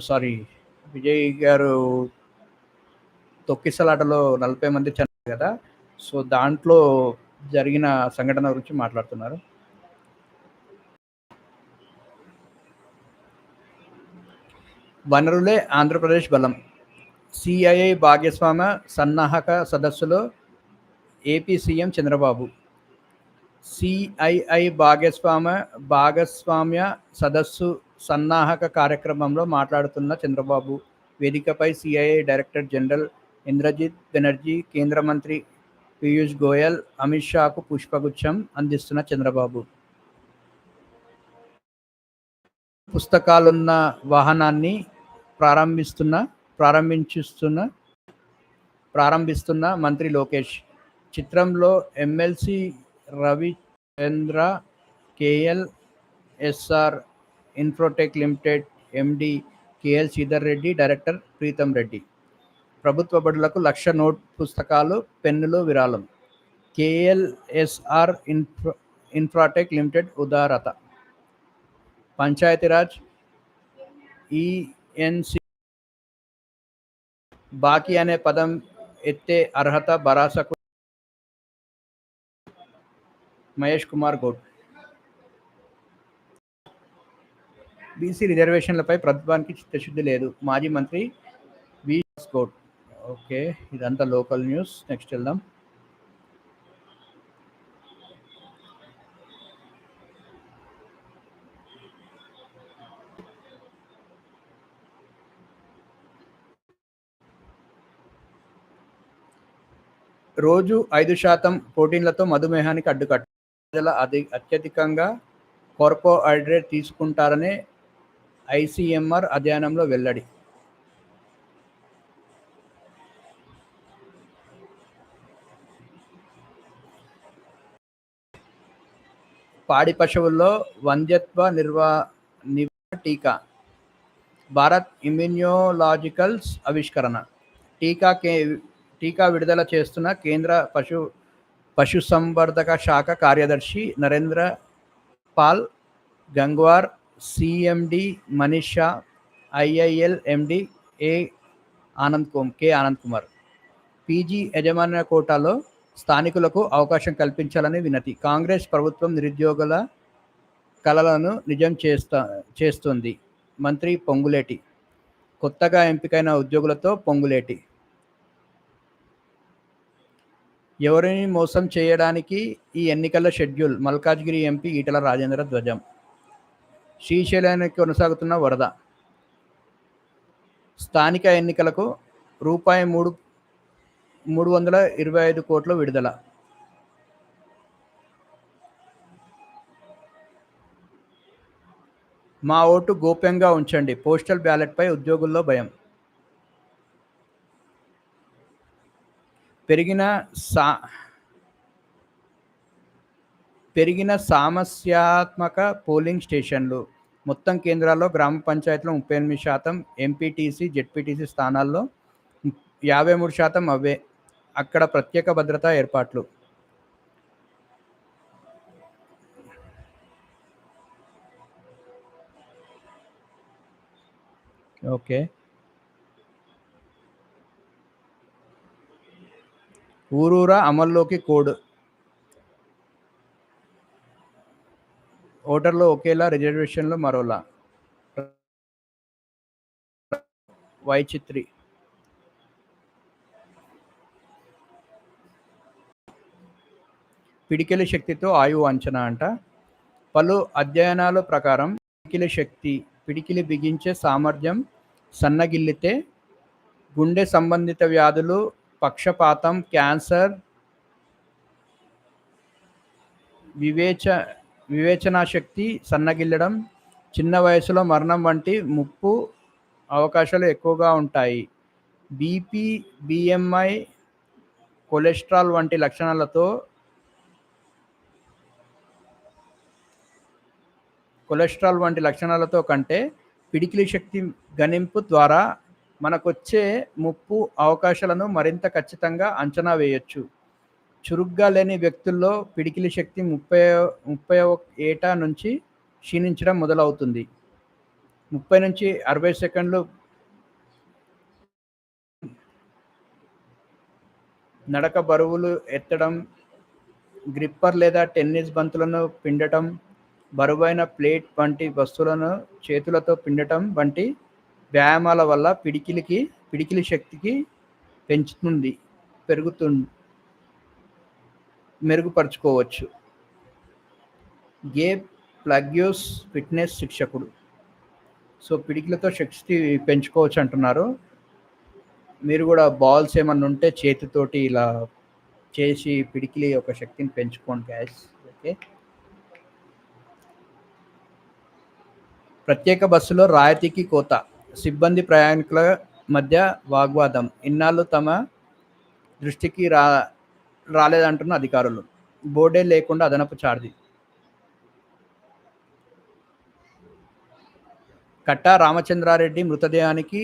సారీ, విజయ్ గారు తొక్కిసలాటలో 40 మంది చనిపోయారు కదా, సో దాంట్లో జరిగిన సంఘటన గురించి మాట్లాడుతున్నారు. వనరులే ఆంధ్రప్రదేశ్ బలం. సిఐఐ భాగస్వామ్య సన్నాహక సదస్సులో ఏపీ సీఎం చంద్రబాబు. సిఐఐ భాగస్వామ్య సదస్సు సన్నాహక కార్యక్రమంలో మాట్లాడుతున్న చంద్రబాబు, వేదికపై CII director general Indrajit Banerjee, కేంద్ర మంత్రి పీయూష్ గోయల్, అమిత్ షాకు పుష్పగుచ్చం అందిస్తున్న చంద్రబాబు. పుస్తకాలున్న వాహనాన్ని ప్రారంభిస్తున్న మంత్రి లోకేష్. చిత్రంలో MLC Ravichandra, KLSR Infratech Limited MD KL Sridhar Reddy, director Preetam Reddy. ప్రభుత్వ బడులకు 1,00,000 నోట్ పుస్తకాలు, పెన్నులు విరాళం. కేఎల్ఎస్ఆర్ ఇన్ఫ్రాటెక్ లిమిటెడ్ ఉదారత. పంచాయతీరాజ్ ఈఎన్సి. బాకీ అనే పదం ఎత్తే అర్హత భరాసకు మహేష్ కుమార్ గౌడ్. బీసీ రిజర్వేషన్లపై ప్రభుత్వానికి చిత్తశుద్ధి లేదు, మాజీ మంత్రి వి గౌడ్. ఓకే, ఇదంతా లోకల్ న్యూస్. నెక్స్ట్ వెళ్దాం. రోజు 5% ప్రోటీన్లతో మధుమేహానికి అడ్డుకట్ట. ప్రజల అత్యధికంగా కార్బోహైడ్రేట్ తీసుకుంటారనే ఐసీఎంఆర్ అధ్యయనంలో వెల్లడి. పాడి పశువుల్లో వంధ్యత్వ నివారణ టీకా. భారత్ ఇమ్యునోలాజికల్స్ ఆవిష్కరణ. టీకా విడుదల చేస్తున్న కేంద్ర పశుసంవర్ధక శాఖ కార్యదర్శి Narendra Pal Gangwar, CMD Manish Shah, IIL MD K Anand Kumar. PG యాజమాన్య కోటాలో స్థానికులకు అవకాశం కల్పించాలని వినతి. కాంగ్రెస్ ప్రభుత్వం నిరుద్యోగుల కలలను నిజం చేస్తుంది. మంత్రి పొంగులేటి. కొత్తగా ఎంపికైన ఉద్యోగులతో పొంగులేటి. ఎవరిని మోసం చేయడానికి ఈ ఎన్నికల షెడ్యూల్. మల్కాజ్గిరి ఎంపీ ఈటల రాజేందర్ ధ్వజం. శ్రీశైలానికి కొనసాగుతున్న వరద. స్థానిక ఎన్నికలకు రూపాయి 325 కోట్ల విడుదల. మా ఓటు గోప్యంగా ఉంచండి, పోస్టల్ బ్యాలెట్పై ఉద్యోగుల్లో భయం. పెరిగిన సమస్యాత్మక పోలింగ్ స్టేషన్లు. మొత్తం కేంద్రాల్లో గ్రామ పంచాయతీలో 38%, ఎంపీటీసీ జెడ్పీటీసీ స్థానాల్లో 53% అవే. అక్కడ ప్రత్యేక భద్రతా ఏర్పాట్లు. ఓకే, ఊరూరా అమల్లోకి కోడ్. ఓటర్లు ఒకేలా, రిజర్వేషన్లు మరోలా. వైచిత్రి. పిడికిలి శక్తితో ఆయువు అంచనా అంట. పలు అధ్యయనాల ప్రకారం పిడికిలి శక్తి, పిడికిలి బిగించే సామర్థ్యం సన్నగిల్లితే గుండె సంబంధిత వ్యాధులు, పక్షపాతం, క్యాన్సర్, వివేచనా శక్తి సన్నగిల్లడం, చిన్న వయసులో మరణం వంటి ముప్పు అవకాశాలు ఎక్కువగా ఉంటాయి. బీపీ, బిఎంఐ, కొలెస్ట్రాల్ వంటి లక్షణాలతో కంటే పిడికిలి శక్తి గణింపు ద్వారా మనకొచ్చే ముప్పు అవకాశాలను మరింత ఖచ్చితంగా అంచనా వేయొచ్చు. చురుగ్గా లేని వ్యక్తుల్లో పిడికిలి శక్తి 30 ఏట నుంచి క్షీణించడం మొదలవుతుంది. 30 నుంచి 60 సెకండ్లు నడక, బరువులు ఎత్తడం, గ్రిప్పర్ లేదా టెన్నిస్ బంతులను పిండటం, బరువైన ప్లేట్ వంటి వస్తువులను చేతులతో పిండటం వంటి వ్యాయామాల వల్ల పిడికిలి శక్తికి మెరుగుపరుచుకోవచ్చు. గేబ్ ప్లగ్యూస్ ఫిట్నెస్ శిక్షకుడు. సో పిడికిలతో శక్తి పెంచుకోవచ్చు అంటున్నారు. మీరు కూడా బాల్స్ ఏమన్నా ఉంటే చేతితోటి ఇలా చేసి పిడికిలి యొక్క శక్తిని పెంచుకోండి గ్యాస్. ఓకే. ప్రత్యేక బస్సులో రాయితీకి కోత. సిబ్బంది ప్రయాణికుల మధ్య వాగ్వాదం. ఇన్నాళ్ళు తమ దృష్టికి రాలేదంటున్న అధికారులు. బోర్డే లేకుండా అదనపు ఛార్జీ. కట్టా రామచంద్రారెడ్డి మృతదేహానికి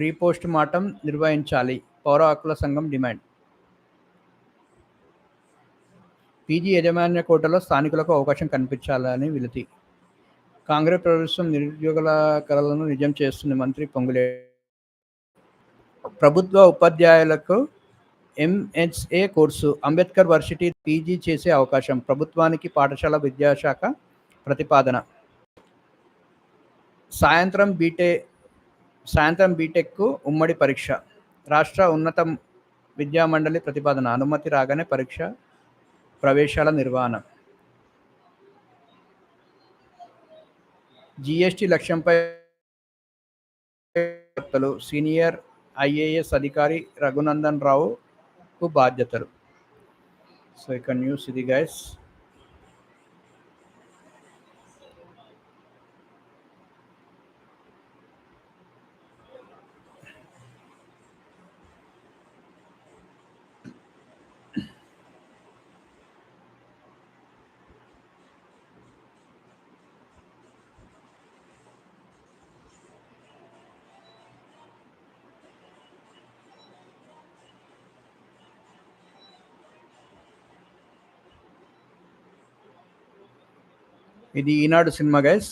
రీపోస్ట్ మార్టం నిర్వహించాలి, పౌర హక్కుల సంఘం డిమాండ్. పీజీ యాజమాన్య కోటాలో స్థానికులకు అవకాశం కల్పించాలని వినతి. కాంగ్రెస్ ప్రభుత్వం నిరుద్యోగుల కలలను నిజం చేస్తుంది, మంత్రి పొంగులేటి. ప్రభుత్వ ఉపాధ్యాయులకు MHA course Ambedkar varsity PG చేసే అవకాశం ప్రభుత్వానికి పాఠశాల విద్యాశాఖ ప్రతిపాదన. సాయంత్రం బీటెక్కు ఉమ్మడి పరీక్ష రాష్ట్ర ఉన్నత విద్యామండలి ప్రతిపాదన. అనుమతి రాగానే పరీక్ష ప్రవేశాల నిర్వహణ. జీఎస్టీ లక్ష్యంపై సీనియర్ ఐఏఎస్ అధికారి రఘునందన్ రావుకు బాధ్యతలు. సో ఇక న్యూస్ ఇది గైస్. ఇది ఈనాడు సినిమా గైస్.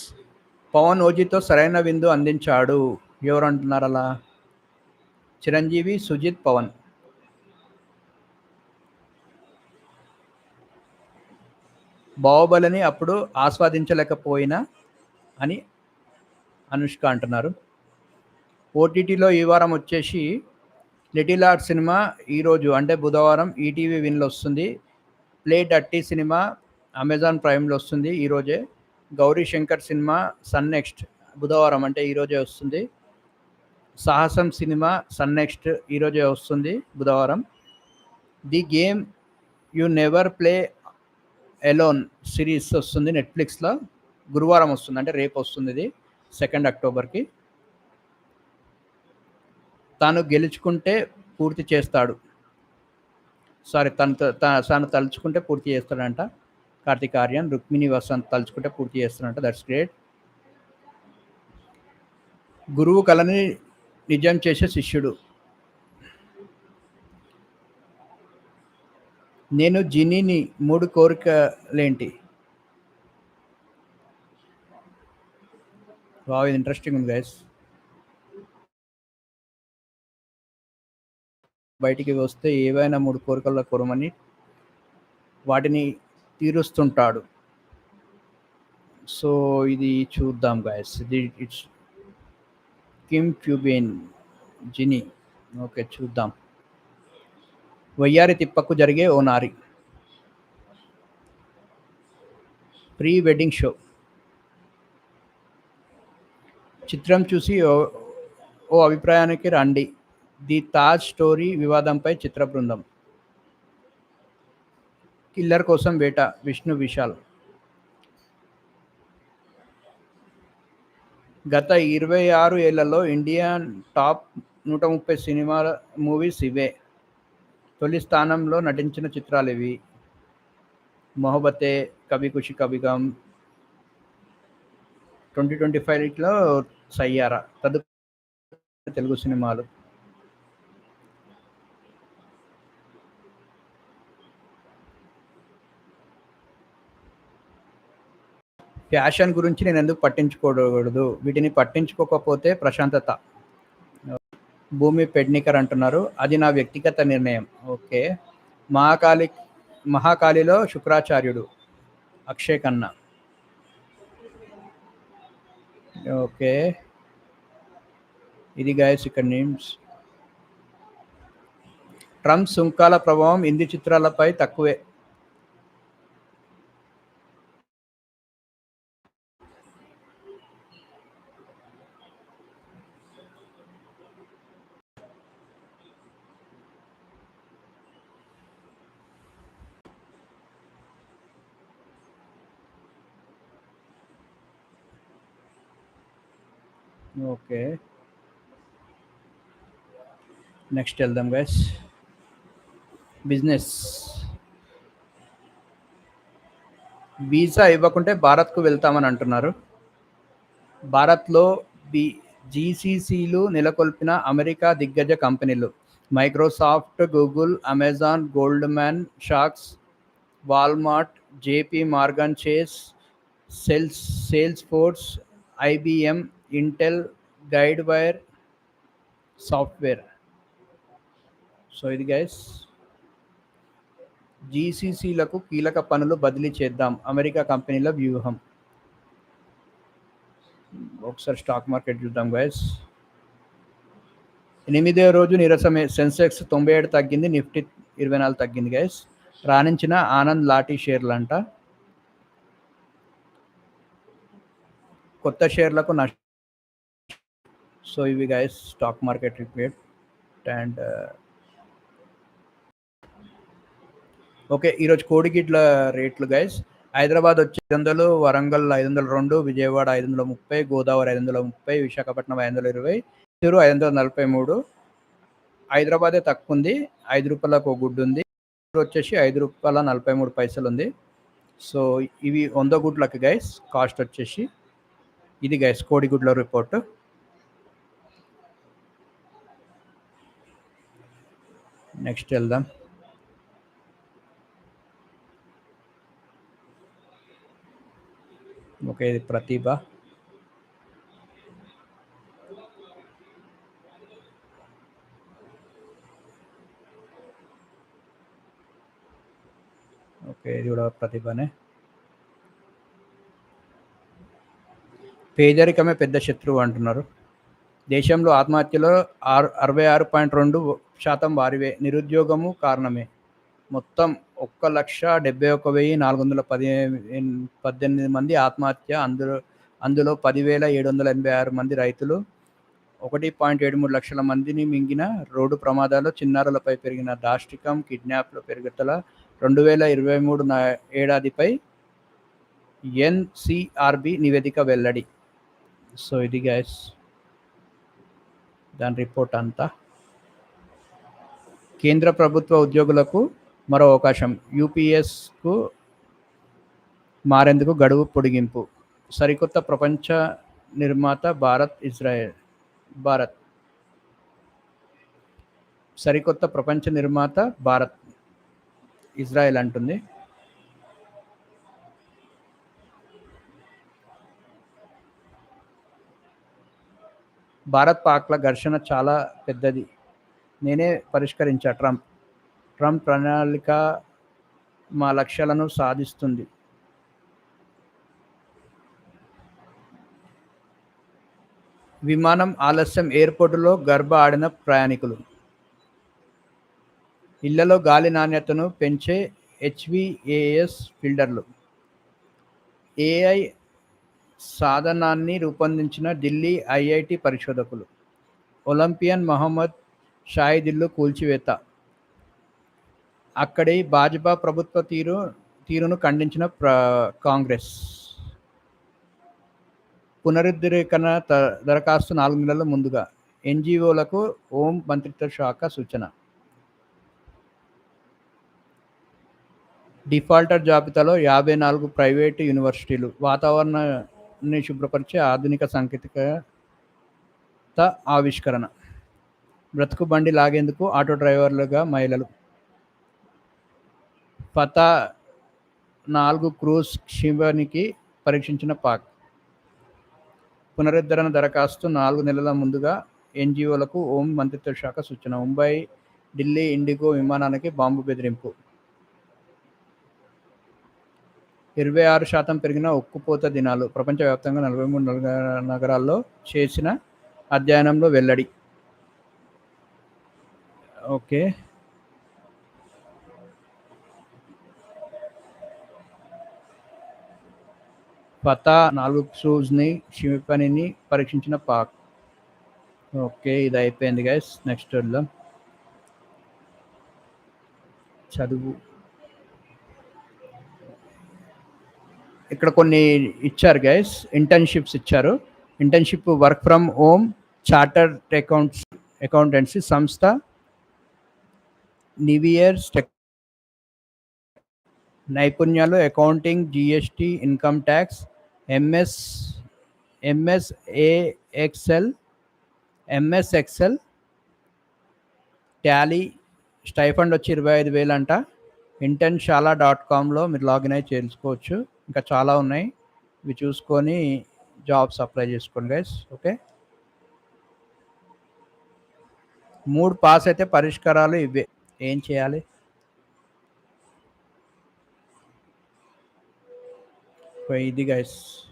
పవన్ ఓజీతో సరైన విందు అందించాడు. ఎవరు అంటున్నారు అలా? చిరంజీవి, సుజిత్, పవన్. బాహుబలిని అప్పుడు ఆస్వాదించలేకపోయినా అని అనుష్క అంటున్నారు. ఓటీటీలో ఈ వారం వచ్చేసి లిటిల్ ఆర్ట్ సినిమా ఈరోజు అంటే బుధవారం ఈటీవీ విన్లో వస్తుంది. ప్లే డర్టీ సినిమా అమెజాన్ ప్రైమ్లో వస్తుంది ఈరోజే. Gauri Shankar cinema sun next బుధవారం అంటే ఈరోజే వస్తుంది. సాహసం సినిమా సన్ నెక్స్ట్ ఈరోజే వస్తుంది బుధవారం. The game you never play alone series వస్తుంది నెట్ఫ్లిక్స్లో గురువారం వస్తుంది అంటే రేపు వస్తుంది. ఇది 2 అక్టోబర్కి. తాను గెలుచుకుంటే పూర్తి చేస్తాడు. తాను తలుచుకుంటే పూర్తి చేస్తాడంట కార్తిక్ ఆర్యన్. రుక్మిణి వసంత్ తలుచుకుంటే పూర్తి చేస్తాడంట. That's great. గురువు కళని నిజం చేసే శిష్యుడు. నేను జినీని 3 కోరికలేంటి? వావ్, ఇది ఇంట్రెస్టింగ్ ఉంది గైస్. బయటికి వస్తే ఏవైనా 3 కోరికల్లో కోరమని వాటిని తీరుస్తుంటాడు. సో ఇది చూద్దాం గైస్. ఇట్స్ కిమ్ క్యూబేన్ జినీ. ఓకే చూద్దాం. వయ్యారి తిప్పకు జరిగే ఓ నారి ప్రీ వెడ్డింగ్ షో. చిత్రం చూసి ఓ అభిప్రాయానికి రండి. ది తాజ్ స్టోరీ వివాదంపై చిత్ర బృందం. కిల్లర్ కోసం వేట విష్ణు విశాల్. గత 26 ఏళ్లలో ఇండియన్ టాప్ 130 సినిమా మూవీస్ ఇవే. తొలి స్థానంలో నటించిన చిత్రాలు ఇవి: మొహబ్బతే, కభీ ఖుషీ కభీ గమ్. 2025లో సయ్యారా తదుపరి తెలుగు సినిమాలు. ఫ్యాషన్ గురించి నేను ఎందుకు పట్టించుకోకూడదు? వీటిని పట్టించుకోకపోతే ప్రశాంతత. భూమి పెడ్నికర్ అంటున్నారు. అది నా వ్యక్తిగత నిర్ణయం. ఓకే. మహాకాళిలో శుక్రాచార్యుడు అక్షయ్ ఖన్నా. ఓకే ఇది గైస్ ఇక్కడ నేమ్స్. ట్రంప్ సుంకాల ప్రభావం హిందీ చిత్రాలపై తక్కువే. ఓకే నెక్స్ట్ వెళ్దాం గైస్. బిజినెస్. వీసా ఇవ్వకుంటే భారత్కు వెళ్తామని అంటున్నారు. భారత్లో జీసీసీలు నెలకొల్పిన అమెరికా దిగ్గజ కంపెనీలు మైక్రోసాఫ్ట్, గూగుల్, అమెజాన్, గోల్డ్మ్యాన్ షాక్స్, Walmart, JP Morgan Chase, Salesforce, IBM, Intel, Guidewire software. So ఇది గైస్ జీసీసీలకు కీలక పనులు బదిలీ చేద్దాం, అమెరికా కంపెనీల వ్యూహం. ఒకసారి స్టాక్ మార్కెట్ చూద్దాం గైస్. 8వ రోజు నీరసమే, సెన్సెక్స్ 97 తగ్గింది, నిఫ్టీ 24 తగ్గింది గైస్. రాణించిన ఆనంద్ లాఠీ షేర్లంట. కొత్త షేర్లకు నష్టం. సో ఇవి guys stock market report. And okay, ఈరోజు కోడిగిడ్ల రేట్లు గైస్. హైదరాబాద్ వచ్చి 500, వరంగల్ 502, విజయవాడ 530, గోదావరి 530, విశాఖపట్నం 520, చిత్తూరు 543. హైదరాబాదే తక్కువ ఉంది, ₹5 ఒక గుడ్డు ఉంది. వచ్చేసి ₹5.43 ఉంది. సో ఇవి 100 గుడ్లకి గైస్ కాస్ట్ వచ్చేసి. ఇది గైస్ కోడిగుడ్ల రిపోర్ట్. నెక్స్ట్ వెళ్దాం. ఓకే, ఇది ప్రతిభ. ఓకే, ఇది కూడా ప్రతిభనే. పేదరికమే పెద్ద శత్రువు అంటున్నారు. దేశంలో ఆత్మహత్యలో 66.2% వారివే. నిరుద్యోగము కారణమే. మొత్తం 1,71,418 మంది ఆత్మహత్య. అందులో 10,786 మంది రైతులు. 1.73 లక్షల మందిని మింగిన రోడ్డు ప్రమాదాలు. చిన్నారులపై పెరిగిన దాష్టికం, కిడ్నాప్ల పెరుగుదల. 2023 ఏడాదిపై ఎన్సిఆర్బి నివేదిక వెల్లడి. సో ఇది గైస్ దాని రిపోర్ట్ అంతా. కేంద్ర ప్రభుత్వ ఉద్యోగులకు మరో అవకాశం, యూపీఎస్కు మారేందుకు గడువు పొడిగింపు. సరికొత్త ప్రపంచ నిర్మాత భారత్. సరికొత్త ప్రపంచ నిర్మాత భారత్, ఇజ్రాయెల్ అంటుంది. భారత్ పాక్ల ఘర్షణ చాలా పెద్దది, నేనే పరిష్కరించా. ట్రంప్ ప్రణాళిక మా లక్ష్యాలను సాధిస్తుంది. విమానం ఆలస్యం, ఎయిర్పోర్టులో గర్భ ఆడిన ప్రయాణికులు. ఇళ్లలో గాలి నాణ్యతను పెంచే హెచ్విఏఎస్ ఫిల్టర్లు. ఏఐ సాధనాన్ని రూపొందించిన ఢిల్లీ ఐఐటి పరిశోధకులు. ఒలింపియన్ మహమ్మద్ షాహిద్ ఇల్లు కూల్చివేత. అక్కడి భాజపా ప్రభుత్వ తీరును ఖండించిన కాంగ్రెస్. పునరుద్ధరణ దరఖాస్తు 4 నెలల ముందుగా. ఎన్జిఓలకు హోం మంత్రిత్వ శాఖ సూచన. డిఫాల్టర్ జాబితాలో 54 ప్రైవేటు యూనివర్సిటీలు. వాతావరణాన్ని శుభ్రపరిచే ఆధునిక సాంకేతికత ఆవిష్కరణ. బ్రతుకు బండి లాగేందుకు ఆటో డ్రైవర్లుగా మహిళలు. ఫతా 4 క్రూజ్ క్షిపణికి పరీక్షించిన పాక్. పునరుద్ధరణ దరఖాస్తు 4 నెలల ముందుగా. ఎన్జిఓలకు హోం మంత్రిత్వ శాఖ సూచన. ముంబై ఢిల్లీ ఇండిగో విమానానికి బాంబు బెదిరింపు. 26% పెరిగిన ఉక్కుపోత దినాలు. ప్రపంచవ్యాప్తంగా 43 నగరాల్లో చేసిన అధ్యయనంలో వెల్లడి. ఓకే, ఫతా 4 క్రూజ్ని క్షిపణిని పరీక్షించిన పాక్. ఓకే, ఇది అయిపోయింది గైస్. నెక్స్ట్ వెళ్దాం. చదువు. ఇక్కడ కొన్ని ఇచ్చారు గైస్, ఇంటర్న్షిప్స్ ఇచ్చారు. Internship work from home, chartered accountancy సంస్థ, నివియర్స్ నైపుణ్యాలు, accounting, GST, income tax, MS Excel, Tally. Stipend వచ్చి 25,000 అంట. internShala.comలో మీరు లాగిన్ అయి చేసుకోవచ్చు. ఇంకా చాలా ఉన్నాయి, ఇవి చూసుకొని జాబ్స్ అప్లై చేసుకోండి గైస్. ఓకే, 3 పాస్ అయితే పరిష్కారాలు ఇవే. ఏం చేయాలి? ఇది గైస్.